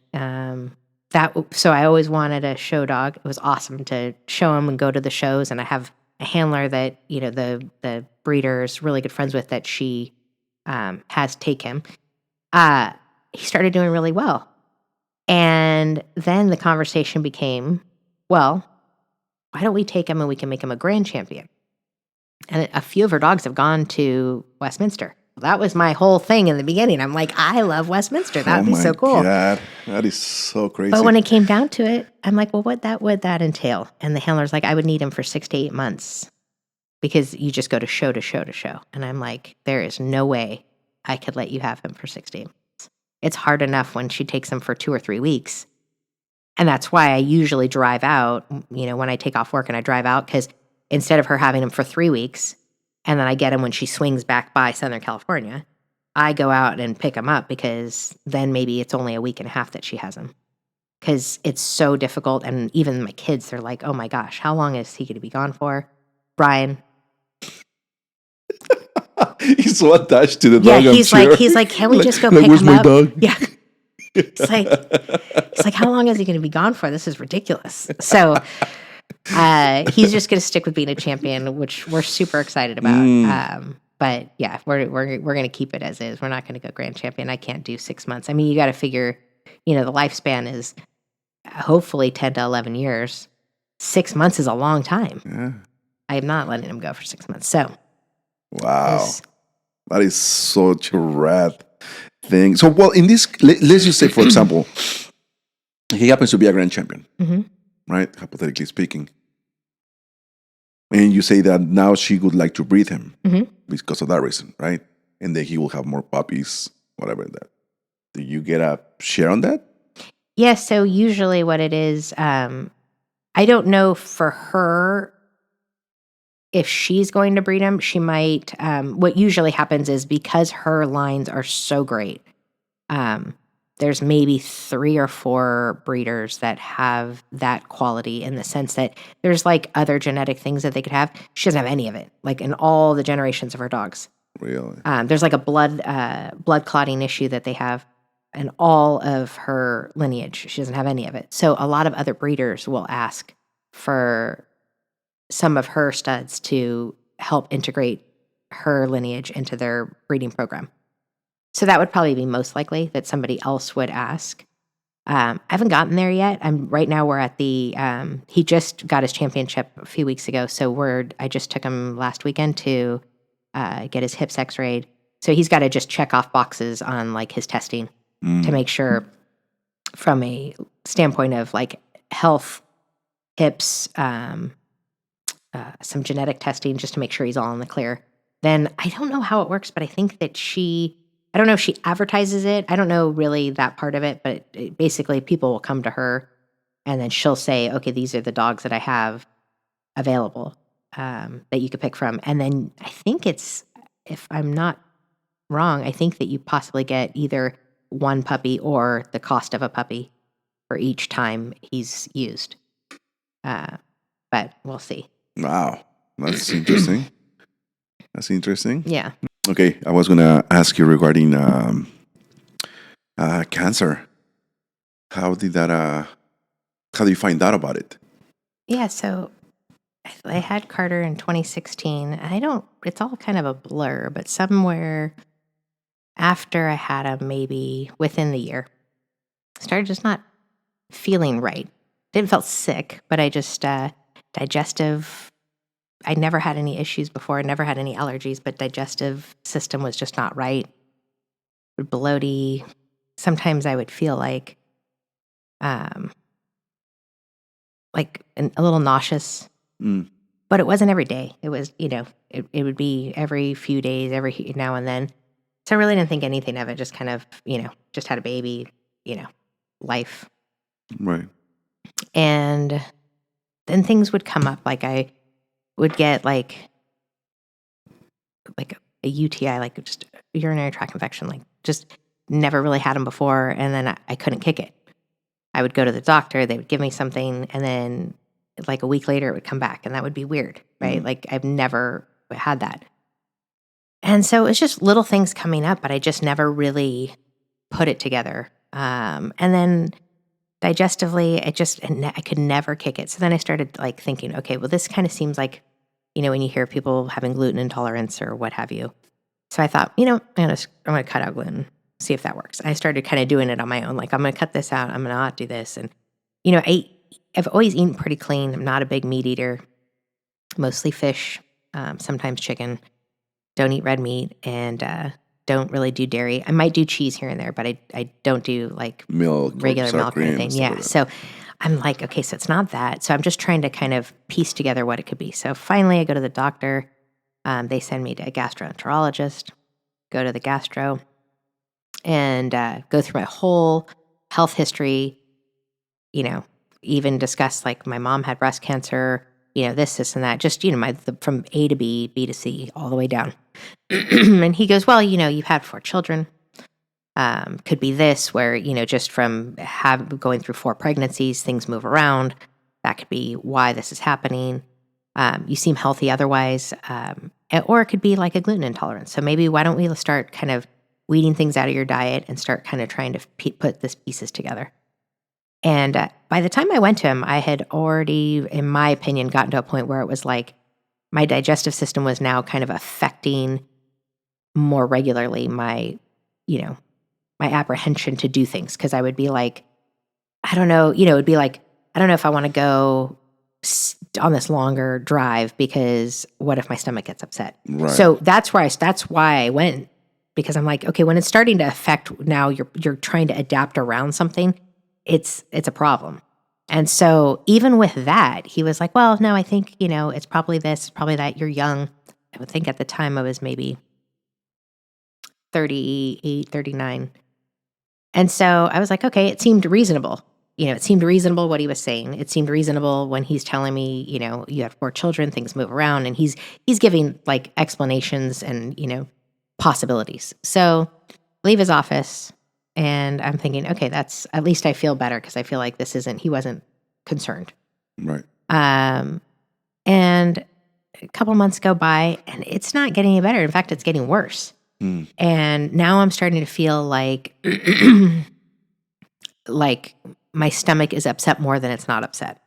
so I always wanted a show dog. It was awesome to show him and go to the shows, and I have a handler that, the breeder's really good friends with that she has take him. He started doing really well. And then the conversation became, well, why don't we take him and we can make him a grand champion? And a few of her dogs have gone to Westminster. That was my whole thing in the beginning. I'm like, I love Westminster. That would be so cool. God, that is so crazy. But when it came down to it, I'm like, well, what would that entail? And the handler's like, I would need him for 6 to 8 months because you just go to show to show to show. And I'm like, there is no way I could let you have him for 6 to 8 months. It's hard enough when she takes him for 2 or 3 weeks. And that's why I usually drive out, when I take off work and I drive out, because instead of her having him for 3 weeks, and then I get him when she swings back by Southern California, I go out and pick him up, because then maybe it's only a week and a half that she has him. Because it's so difficult. And even my kids, they're like, oh my gosh, how long is he going to be gone for? Brian. He's so attached to the dog. Yeah, he's like, can we just go pick where's him my up? Dog? Yeah. It's like, how long is he going to be gone for? This is ridiculous. So he's just going to stick with being a champion, which we're super excited about. But yeah, we're going to keep it as is. We're not going to go grand champion. I can't do 6 months. I mean, you got to figure, the lifespan is hopefully 10 to 11 years. 6 months is a long time. Yeah. I am not letting him go for 6 months. So. Wow. That is such a rad thing. So, well, in this, let's just say, for example, he happens to be a grand champion, right? Hypothetically speaking. And you say that now she would like to breed him because of that reason, right? And then he will have more puppies, whatever that. Do you get a share on that? Yeah, so usually what it is, I don't know for her if she's going to breed him. She might, what usually happens is because her lines are so great, there's maybe 3 or 4 breeders that have that quality, in the sense that there's like other genetic things that they could have. She doesn't have any of it, like in all the generations of her dogs. Really? There's like a blood clotting issue that they have in all of her lineage. She doesn't have any of it. So a lot of other breeders will ask for some of her studs to help integrate her lineage into their breeding program. So that would probably be most likely that somebody else would ask. I haven't gotten there yet. Right now we're at the, he just got his championship a few weeks ago. So I just took him last weekend to get his hips x-rayed. So he's got to just check off boxes on like his testing to make sure, from a standpoint of like health, hips, some genetic testing, just to make sure he's all in the clear. Then I don't know how it works, but I think that she I don't know if she advertises it. I don't know really that part of it, but basically people will come to her and then she'll say, okay, these are the dogs that I have available that you could pick from. And then I think it's, if I'm not wrong, I think that you possibly get either one puppy or the cost of a puppy for each time he's used. But we'll see. Wow. That's interesting. That's interesting. Yeah. Okay. I was going to ask you regarding cancer. How did you find out about it? Yeah. So I had Carter in 2016. It's all kind of a blur, but somewhere after I had him, maybe within the year, I started just not feeling right. Didn't feel sick, but I just, digestive, I never had any issues before. I never had any allergies, but digestive system was just not right. Bloaty. Sometimes I would feel like a little nauseous. But it wasn't every day. It was, it would be every few days, every now and then. So I really didn't think anything of it. Just kind of, just had a baby, life. Right. And then things would come up. Like I would get like a UTI, like just a urinary tract infection, like just never really had them before. And then I couldn't kick it. I would go to the doctor, they would give me something, and then like a week later it would come back, and that would be weird, right? Like I've never had that. And so it's just little things coming up, but I just never really put it together. And then digestively, I could never kick it. So then I started like thinking, okay, well, this kind of seems like, when you hear people having gluten intolerance or what have you. So I thought, I'm going to cut out gluten, see if that works. I started kind of doing it on my own. Like, I'm going to cut this out. I'm going to not do this. And, I've always eaten pretty clean. I'm not a big meat eater, mostly fish, sometimes chicken. Don't eat red meat and don't really do dairy. I might do cheese here and there, but I don't do like Milk, regular milk or anything. Yeah. So I'm like, okay, so it's not that. So I'm just trying to kind of piece together what it could be. So finally I go to the doctor. They send me to a gastroenterologist, go to the gastro, and go through my whole health history, even discuss like my mom had breast cancer, this and that, just, from A to B, B to C, all the way down. And he goes, well, you've had 4 children. Could be this where, just from going through 4 pregnancies, things move around. That could be why this is happening. You seem healthy otherwise. Or it could be like a gluten intolerance. So maybe why don't we start kind of weeding things out of your diet and start kind of trying to put this pieces together. And by the time I went to him, I had already, in my opinion, gotten to a point where it was like my digestive system was now kind of affecting more regularly my apprehension to do things. Because I would be like, I don't know, it would be like, I don't know if I want to go on this longer drive because what if my stomach gets upset? Right. So that's why I went, because I'm like, okay, when it's starting to affect now, you're trying to adapt around something, it's a problem. And so even with that, he was like, well, no, I think, it's probably this, probably that. You're young. I would think at the time I was maybe 38, 39. And so I was like, okay, it seemed reasonable. It seemed reasonable what he was saying. It seemed reasonable when he's telling me, you have 4 children, things move around, and he's giving like explanations and, possibilities. So leave his office, and I'm thinking, okay, that's, at least I feel better because I feel like he wasn't concerned. Right. And a couple months go by, and it's not getting any better. In fact, it's getting worse. And now I'm starting to feel like like my stomach is upset more than it's not upset.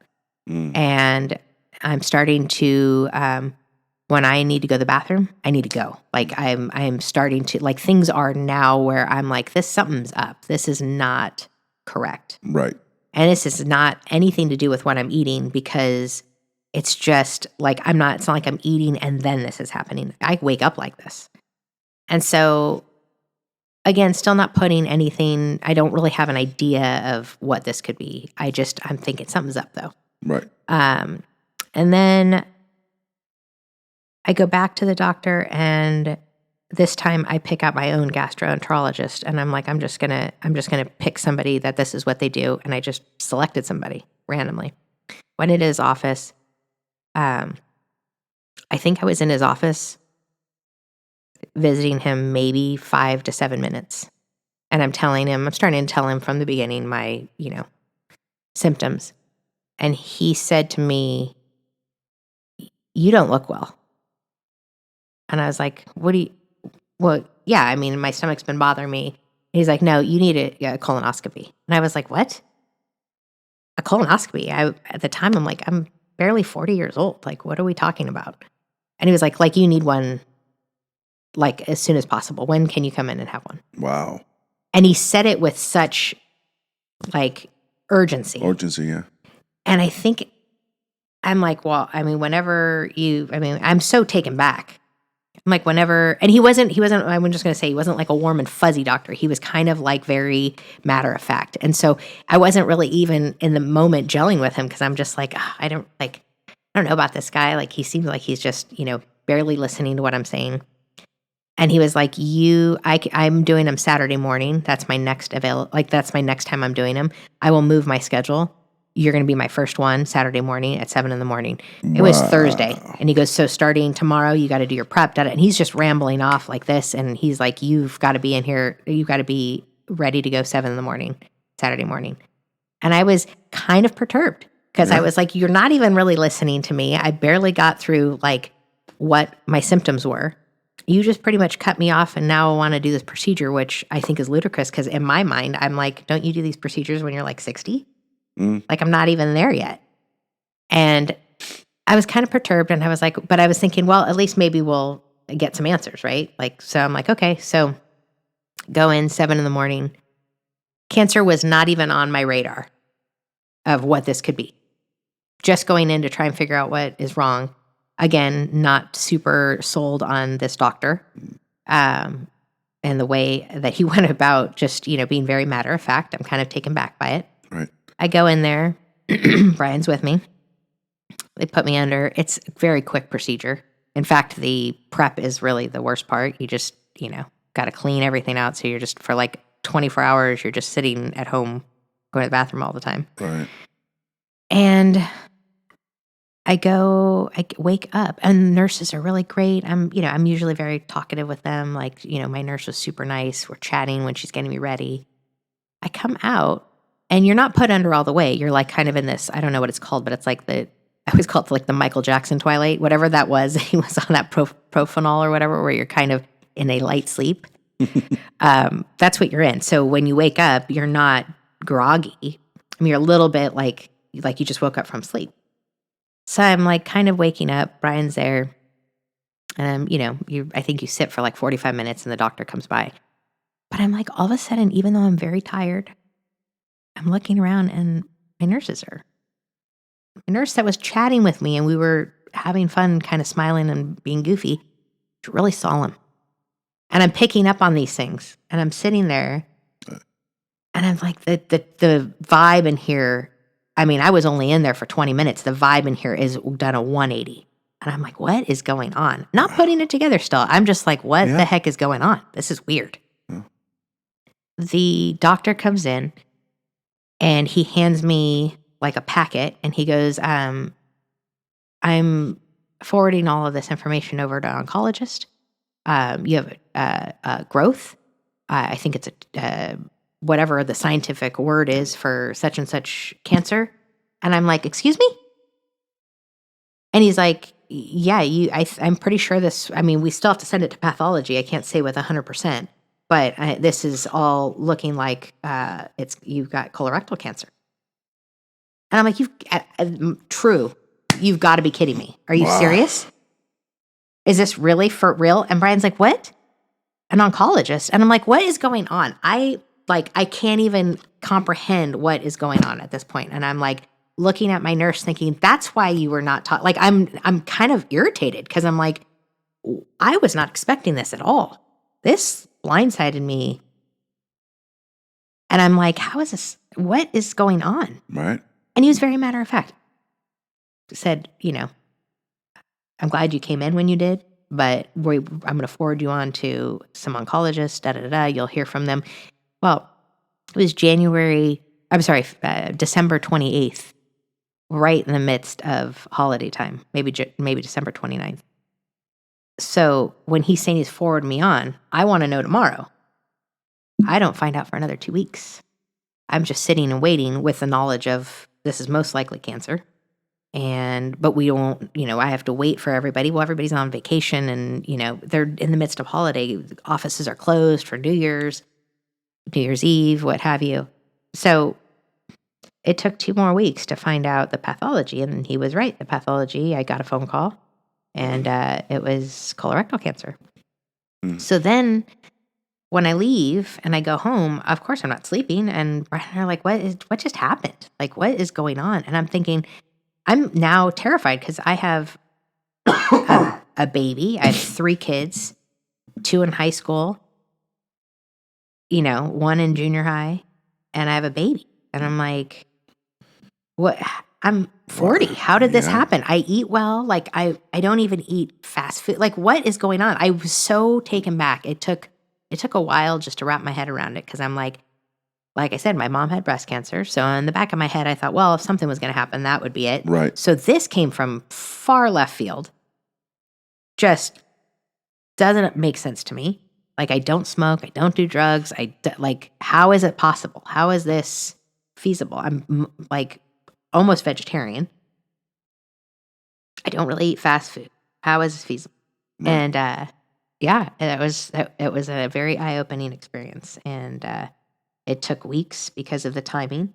And I'm starting to, when I need to go to the bathroom, I need to go. Like I'm starting to, like, things are now where I'm like, something's up. This is not correct. Right. And this is not anything to do with what I'm eating, because it's just like, it's not like I'm eating and then this is happening. I wake up like this. And so, again, still not putting anything, I don't really have an idea of what this could be. I'm thinking something's up though. Right. And then I go back to the doctor, and this time I pick out my own gastroenterologist, and I'm like, I'm just gonna pick somebody that this is what they do, and I just selected somebody randomly. Went into his office. I think I was in his office visiting him maybe 5 to 7 minutes, and I'm starting to tell him from the beginning my symptoms, and he said to me, "You don't look well," and I was like, "What do you?" Well, yeah, I mean, my stomach's been bothering me. And he's like, "No, you need a colonoscopy." And I was like, "What? A colonoscopy?" At the time, I'm like, I'm barely 40 years old. Like, what are we talking about? And he was like, you need one, like, as soon as possible. When can you come in and have one? Wow. And he said it with such, like, urgency. Urgency, yeah. And I think, I'm like, well, I mean, I'm so taken back. I'm like, whenever, and he wasn't, I'm just going to say, he wasn't like a warm and fuzzy doctor. He was kind of like very matter of fact. And so I wasn't really even in the moment gelling with him because I'm just like, I don't know about this guy. Like, he seems like he's just, barely listening to what I'm saying. And he was like, I'm doing them Saturday morning. That's my next that's my next time I'm doing them. I will move my schedule. You're going to be my first one Saturday morning at 7 a.m. It was Thursday. And he goes, so starting tomorrow, you got to do your prep. And he's just rambling off like this. And he's like, you've got to be in here. You've got to be ready to go 7 a.m. Saturday morning. And I was kind of perturbed because I was like, you're not even really listening to me. I barely got through like what my symptoms were. You just pretty much cut me off, and now I want to do this procedure, which I think is ludicrous because in my mind, I'm like, don't you do these procedures when you're like 60? Like, I'm not even there yet. And I was kind of perturbed, and I was like, but I was thinking, well, at least maybe we'll get some answers, right? Like, so I'm like, okay, so go in 7 a.m. Cancer was not even on my radar of what this could be. Just going in to try and figure out what is wrong. Again, not super sold on this doctor and the way that he went about just, being very matter of fact. I'm kind of taken back by it. Right. I go in there. Brian's with me. They put me under. It's a very quick procedure. In fact, the prep is really the worst part. You just, got to clean everything out. So you're just, for like 24 hours, you're just sitting at home, going to the bathroom all the time. Right. And I wake up, and nurses are really great. I'm usually very talkative with them. Like, my nurse was super nice. We're chatting when she's getting me ready. I come out, and you're not put under all the way. You're like kind of in this, I don't know what it's called, but it's like I always call it like the Michael Jackson Twilight, whatever that was. He was on that profanol or whatever, where you're kind of in a light sleep. That's what you're in. So when you wake up, you're not groggy. I mean, you're a little bit like you just woke up from sleep. So I'm like kind of waking up. Brian's there. And I think you sit for like 45 minutes and the doctor comes by. But I'm like, all of a sudden, even though I'm very tired, I'm looking around and my nurse is there. A nurse that was chatting with me and we were having fun, kind of smiling and being goofy. It's really solemn. And I'm picking up on these things. And I'm sitting there. And I'm like, the vibe in here, I mean, I was only in there for 20 minutes. The vibe in here is done a 180. And I'm like, what is going on? Not putting it together still. I'm just like, what the heck is going on? This is weird. Yeah. The doctor comes in and he hands me like a packet and he goes, I'm forwarding all of this information over to an oncologist. You have growth. I think it's whatever the scientific word is for such and such cancer. And I'm like, excuse me? And he's like, yeah, I'm pretty sure this, I mean, we still have to send it to pathology. I can't say with 100%, but this is all looking like you've got colorectal cancer. And I'm like, true. You've got to be kidding me. Are you serious? Is this really for real? And Brian's like, what? An oncologist. And I'm like, what is going on? I can't even comprehend what is going on at this point. And I'm like looking at my nurse thinking, that's why you were not taught. Like, I'm kind of irritated because I'm like, I was not expecting this at all. This blindsided me. And I'm like, how is this? What is going on? Right. And he was very matter of fact. Said, I'm glad you came in when you did, but I'm going to forward you on to some oncologists, you'll hear from them. Well, it was December 28th, right in the midst of holiday time, maybe December 29th. So when he's saying he's forwarding me on, I want to know tomorrow. I don't find out for another 2 weeks. I'm just sitting and waiting with the knowledge of this is most likely cancer. But we don't, I have to wait for everybody. Well, everybody's on vacation and, they're in the midst of holiday. Offices are closed for New Year's Eve, what have you. So it took 2 more weeks to find out the pathology. And he was right. The pathology, I got a phone call and it was colorectal cancer. So then when I leave and I go home, of course I'm not sleeping. And Brian and I are like, what just happened? Like, what is going on? And I'm thinking, I'm now terrified because I have a baby. I have 3 kids, 2 in high school, 1 in junior high, and I have a baby. And I'm like, what? I'm 40. How did this happen? I eat well. Like I don't even eat fast food. Like what is going on? I was so taken back. It took a while just to wrap my head around it because I'm like I said, my mom had breast cancer. So in the back of my head, I thought, well, if something was going to happen, that would be it. Right. So this came from far left field. Just doesn't make sense to me. Like I don't smoke. I don't do drugs. How is it possible? How is this feasible? I'm like almost vegetarian. I don't really eat fast food. How is this feasible? Right. And it was a very eye-opening experience. And it took weeks because of the timing.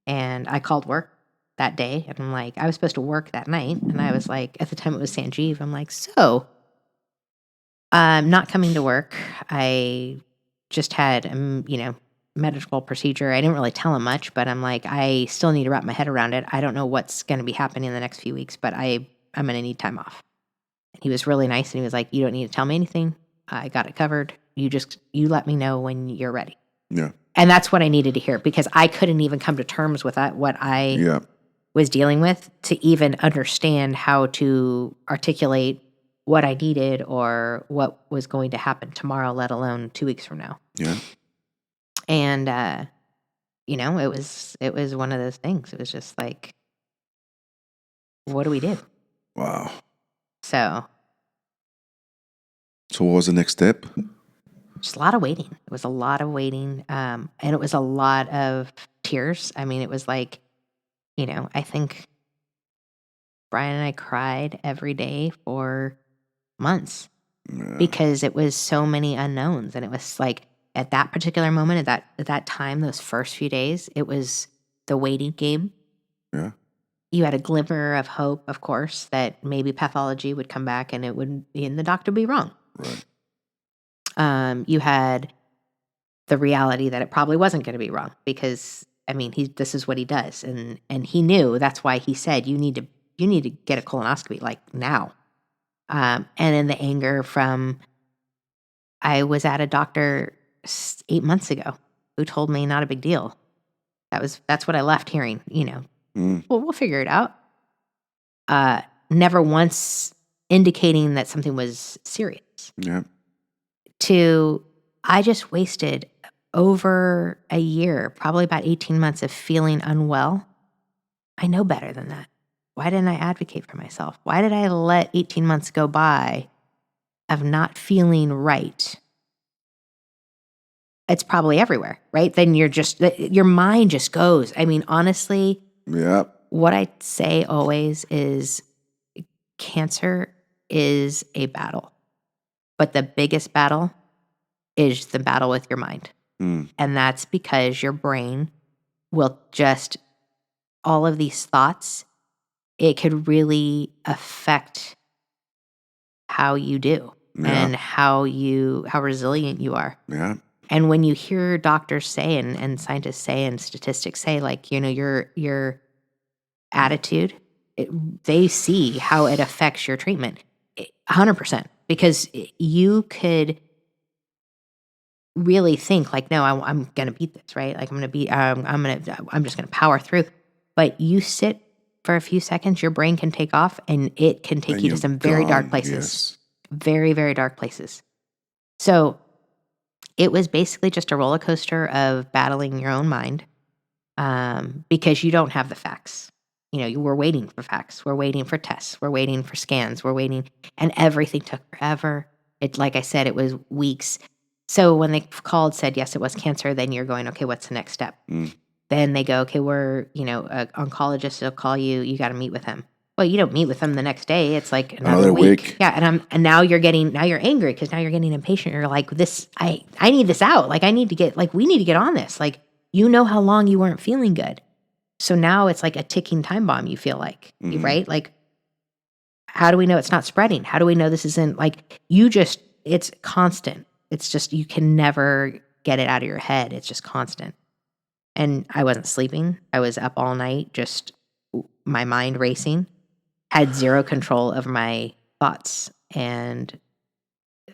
And I called work that day. And I'm like, I was supposed to work that night. And I was like, at the time it was Sanjeev. I'm like, so I'm not coming to work. I just had, medical procedure. I didn't really tell him much, but I'm like, I still need to wrap my head around it. I don't know what's going to be happening in the next few weeks, but I'm going to need time off. And he was really nice. And he was like, you don't need to tell me anything. I got it covered. You let me know when you're ready. Yeah. And that's what I needed to hear because I couldn't even come to terms with what I was dealing with to even understand how to articulate what I needed or what was going to happen tomorrow, let alone 2 weeks from now. Yeah. And, it was one of those things. It was just like, what do we do? Wow. So what was the next step? Just a lot of waiting. It was a lot of waiting. And it was a lot of tears. I mean, it was like, I think Brian and I cried every day for months because it was so many unknowns. And it was like, at that particular moment, at that time, those first few days, it was the waiting game. Yeah. You had a glimmer of hope, of course, that maybe pathology would come back and the doctor would be wrong. Right. You had the reality that it probably wasn't going to be wrong because, this is what he does. And he knew that's why he said, you need to get a colonoscopy like now. And then the anger from, I was at a doctor 8 months ago who told me not a big deal. That's what I left hearing, well, we'll figure it out. Never once indicating that something was serious. Yeah. I just wasted over a year, probably about 18 months of feeling unwell. I know better than that. Why didn't I advocate for myself? Why did I let 18 months go by of not feeling right? It's probably everywhere, right? Then your mind just goes. Honestly, what I say always is cancer is a battle, but the biggest battle is the battle with your mind. And that's because your brain will all of these thoughts, it could really affect how you do and how resilient you are. Yeah. And when you hear doctors say and scientists say and statistics say, like, your attitude, they see how it affects your treatment 100%, because you could really think like, no, I'm going to beat this, right? Like I'm just going to power through. But you sit for a few seconds, your brain can take off and it can take you to some very dark places. Yes. very, very dark places. So it was basically just a roller coaster of battling your own mind, because you don't have the facts. We're waiting for facts. We're waiting for tests. We're waiting for scans. We're waiting, and everything took forever. Like I said, it was weeks. So when they called, said, yes, it was cancer, then you're going, okay, what's the next step? Then they go, okay, an oncologist will call you. You got to meet with him. Well, you don't meet with them the next day. It's like another week. Yeah. And now you're angry because now you're getting impatient. You're like, I need this out. Like, we need to get on this. Like, how long you weren't feeling good. So now it's like a ticking time bomb, you feel like, right? Like, how do we know it's not spreading? How do we know this isn't like, it's constant. It's just, you can never get it out of your head. It's just constant. And I wasn't sleeping. I was up all night, just my mind racing, had zero control of my thoughts, and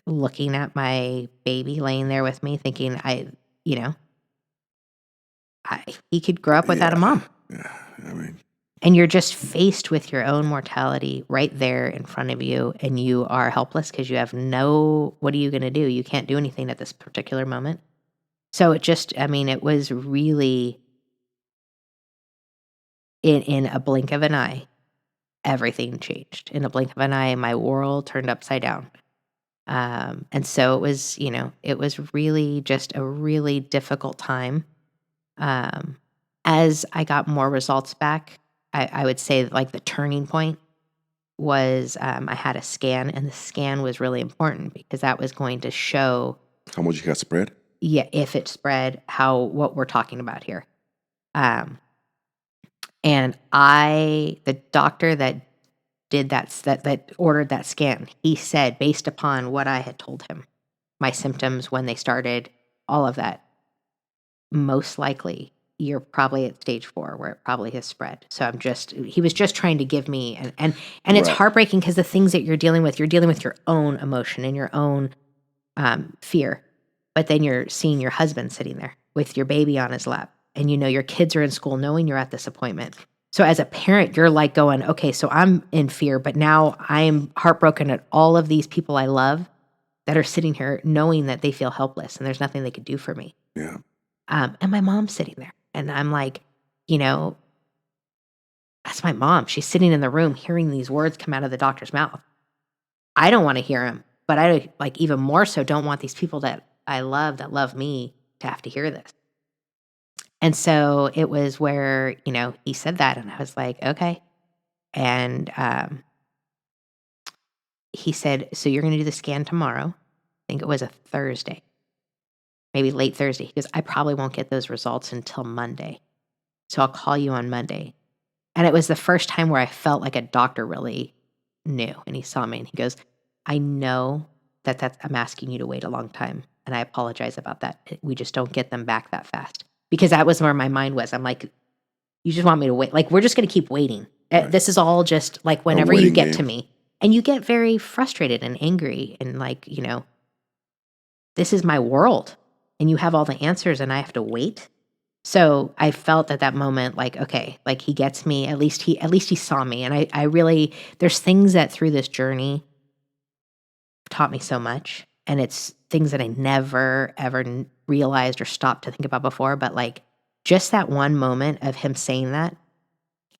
looking at my baby laying there with me thinking he could grow up without a mom. Yeah, and you're just faced with your own mortality right there in front of you, and you are helpless because you have what are you going to do? You can't do anything at this particular moment. So it was really in a blink of an eye, everything changed. In a blink of an eye, my world turned upside down. And so it was really just a really difficult time. As I got more results back, I would say like the turning point was I had a scan, and the scan was really important because that was going to show how much you got spread. Yeah, if it spread, what we're talking about here. And the doctor that did that ordered that scan, he said, based upon what I had told him, my symptoms when they started, all of that, most likely you're probably at stage 4 where it probably has spread. So he was just trying to give me, and it's heartbreaking because the things that you're dealing with your own emotion and your own fear. But then you're seeing your husband sitting there with your baby on his lap, and your kids are in school knowing you're at this appointment. So as a parent, you're like going, okay, so I'm in fear, but now I'm heartbroken at all of these people I love that are sitting here knowing that they feel helpless and there's nothing they could do for me. Yeah. And my mom's sitting there, and I'm like, that's my mom. She's sitting in the room hearing these words come out of the doctor's mouth. I don't want to hear them, but I even more so don't want these people that I love, that love me, to have to hear this. And so it was where, he said that, and I was like, okay. And he said, so you're going to do the scan tomorrow. I think it was a Thursday, maybe late Thursday. He goes, I probably won't get those results until Monday. So I'll call you on Monday. And it was the first time where I felt like a doctor really knew. And he saw me, and he goes, I know that I'm asking you to wait a long time, and I apologize about that. We just don't get them back that fast. Because that was where my mind was. I'm like, you just want me to wait. Like, we're just going to keep waiting. Right. This is all just like whenever you get to me. And you get very frustrated and angry and like, this is my world. And you have all the answers and I have to wait. So I felt at that moment like, okay, like he gets me. At least he saw me. And I really, there's things that through this journey taught me so much. And it's things that I never, ever realized or stopped to think about before. But like just that one moment of him saying that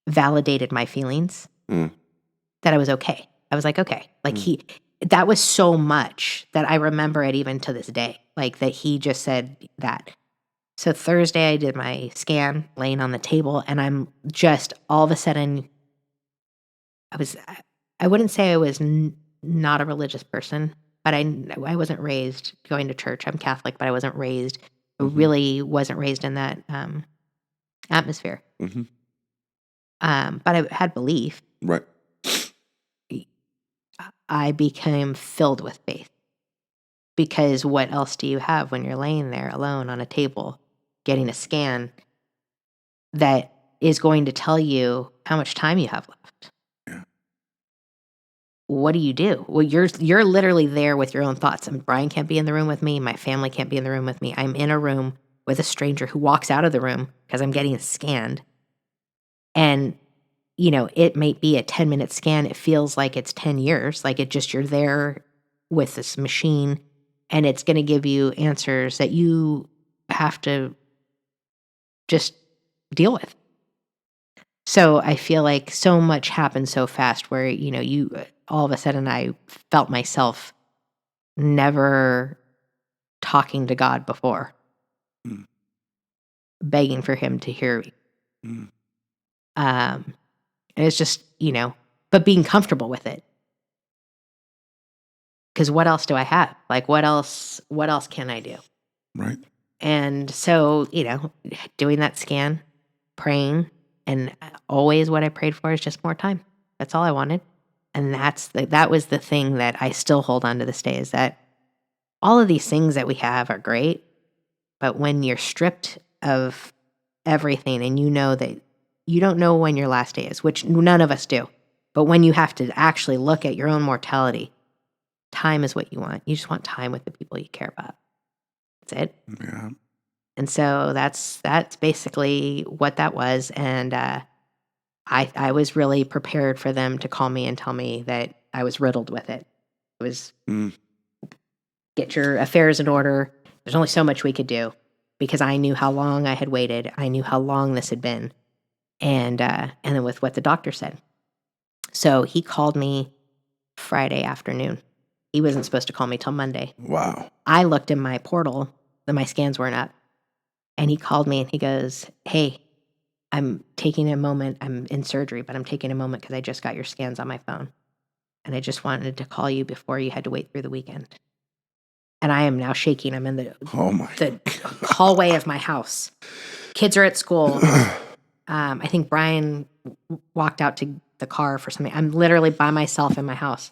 validated my feelings that I was okay. I was like, okay. Like that was so much that I remember it even to this day. Like that he just said that. So Thursday I did my scan laying on the table, and I'm just all of a sudden, I wouldn't say I was not a religious person, but I wasn't raised going to church. I'm Catholic, but I wasn't raised, really wasn't raised in that atmosphere. Mm-hmm. But I had belief. Right. I became filled with faith, because what else do you have when you're laying there alone on a table getting a scan that is going to tell you how much time you have left? Yeah. What do you do? Well, you're literally there with your own thoughts. I mean, Brian can't be in the room with me. My family can't be in the room with me. I'm in a room with a stranger who walks out of the room because I'm getting scanned. And, it might be a 10-minute scan. It feels like it's 10 years. Like you're there with this machine, and it's going to give you answers that you have to just deal with. So I feel like so much happened so fast where, you all of a sudden I felt myself never talking to God before, Mm. begging for him to hear me. Mm. And it's just, but being comfortable with it. Because what else do I have? Like, what else can I do? Right. And so, doing that scan, praying, and always what I prayed for is just more time. That's all I wanted. And that was the thing that I still hold on to this day, is that all of these things that we have are great, but when you're stripped of everything and you know that you don't know when your last day is, which none of us do, but when you have to actually look at your own mortality, time is what you want. You just want time with the people you care about. That's it. Yeah. And so that's basically what that was. And I was really prepared for them to call me and tell me that I was riddled with it. It was get your affairs in order. There's only so much we could do, because I knew how long I had waited. I knew how long this had been. And then with what the doctor said. So he called me Friday afternoon. He wasn't supposed to call me till Monday. Wow. I looked in my portal, and my scans weren't up. And he called me and he goes, "Hey, I'm taking a moment. I'm in surgery, but I'm taking a moment because I just got your scans on my phone. And I just wanted to call you before you had to wait through the weekend." And I am now shaking. I'm in the hallway of my house. Kids are at school. I think Brian walked out to the car for something. I'm literally by myself in my house.